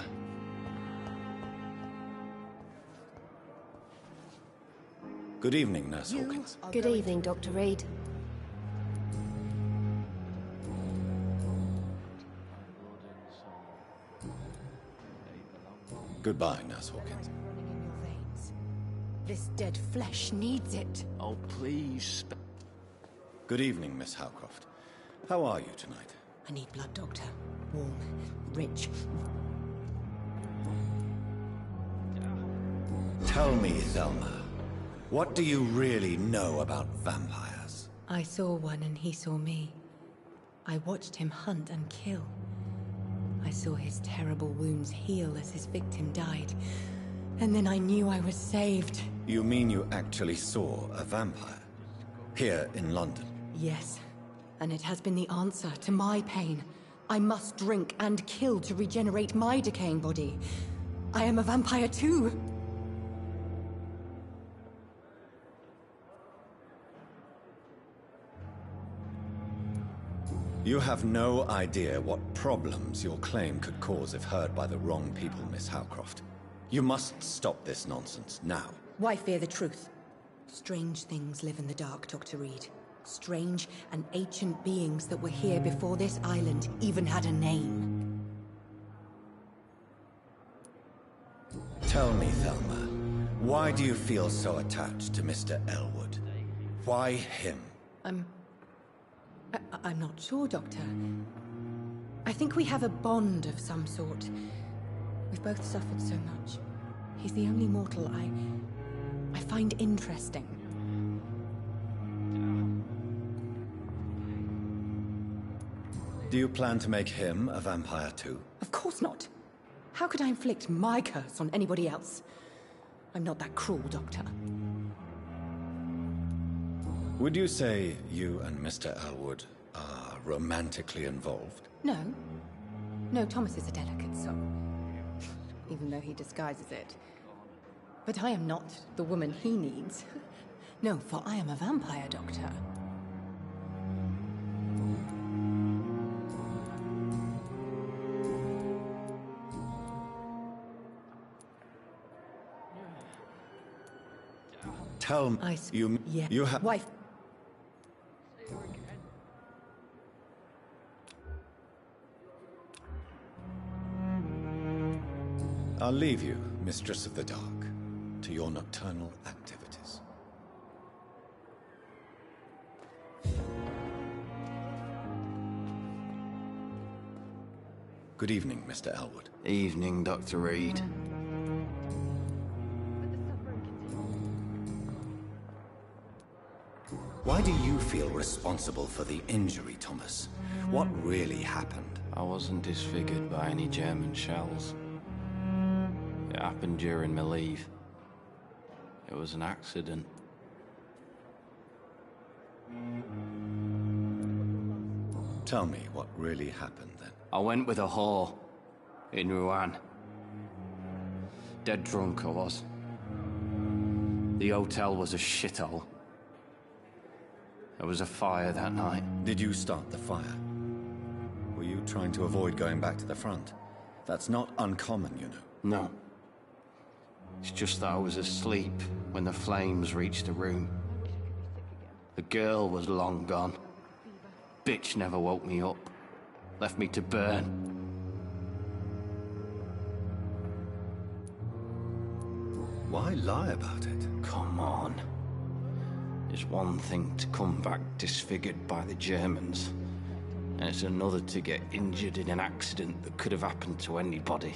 Good evening, Nurse Hawkins. Good evening, Dr. Reed. Goodbye, Nurse Hawkins. Running in your veins. This dead flesh needs it. Oh, please. Good evening, Miss Howcroft. How are you tonight? I need blood, Doctor. Warm, rich. Tell me, Thelma, what do you really know about vampires? I saw one and he saw me. I watched him hunt and kill. I saw his terrible wounds heal as his victim died. And then I knew I was saved. You mean you actually saw a vampire? Here in London? Yes. And it has been the answer to my pain. I must drink and kill to regenerate my decaying body. I am a vampire too. You have no idea what problems your claim could cause if heard by the wrong people, Miss Howcroft. You must stop this nonsense now. Why fear the truth? Strange things live in the dark, Dr. Reed. Strange and ancient beings that were here before this island even had a name. Tell me, Thelma, why do you feel so attached to Mr. Elwood? Why him? I'm not sure, Doctor. I think we have a bond of some sort. We've both suffered so much. He's the only mortal I find interesting. Do you plan to make him a vampire too? Of course not. How could I inflict my curse on anybody else? I'm not that cruel, Doctor. Would you say you and Mr. Elwood are romantically involved? No. No, Thomas is a delicate soul. Even though he disguises it. But I am not the woman he needs. No, for I am a vampire, Doctor. Tell me, you have... Wife. I'll leave you, Mistress of the Dark, to your nocturnal activities. Good evening, Mr. Elwood. Evening, Dr. Reed. Why do you feel responsible for the injury, Thomas? What really happened? I wasn't disfigured by any German shells. It happened during my leave. It was an accident. Tell me what really happened then. I went with a whore in Rouen. Dead drunk I was. The hotel was a shithole. There was a fire that night. Did you start the fire? Were you trying to avoid going back to the front? That's not uncommon, you know. No. It's just that I was asleep when the flames reached the room. The girl was long gone. Bitch never woke me up. Left me to burn. Why lie about it? Come on. It's one thing to come back disfigured by the Germans, and it's another to get injured in an accident that could have happened to anybody.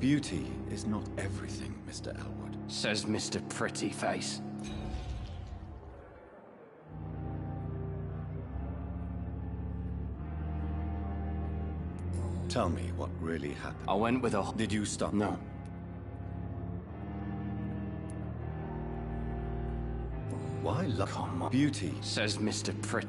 Beauty is not everything, Mr. Elwood. Says Mr. Pretty Face. Tell me what really happened. I went with a... Did you stop? No. Why love... Come on. Beauty. Says Mr. Pretty...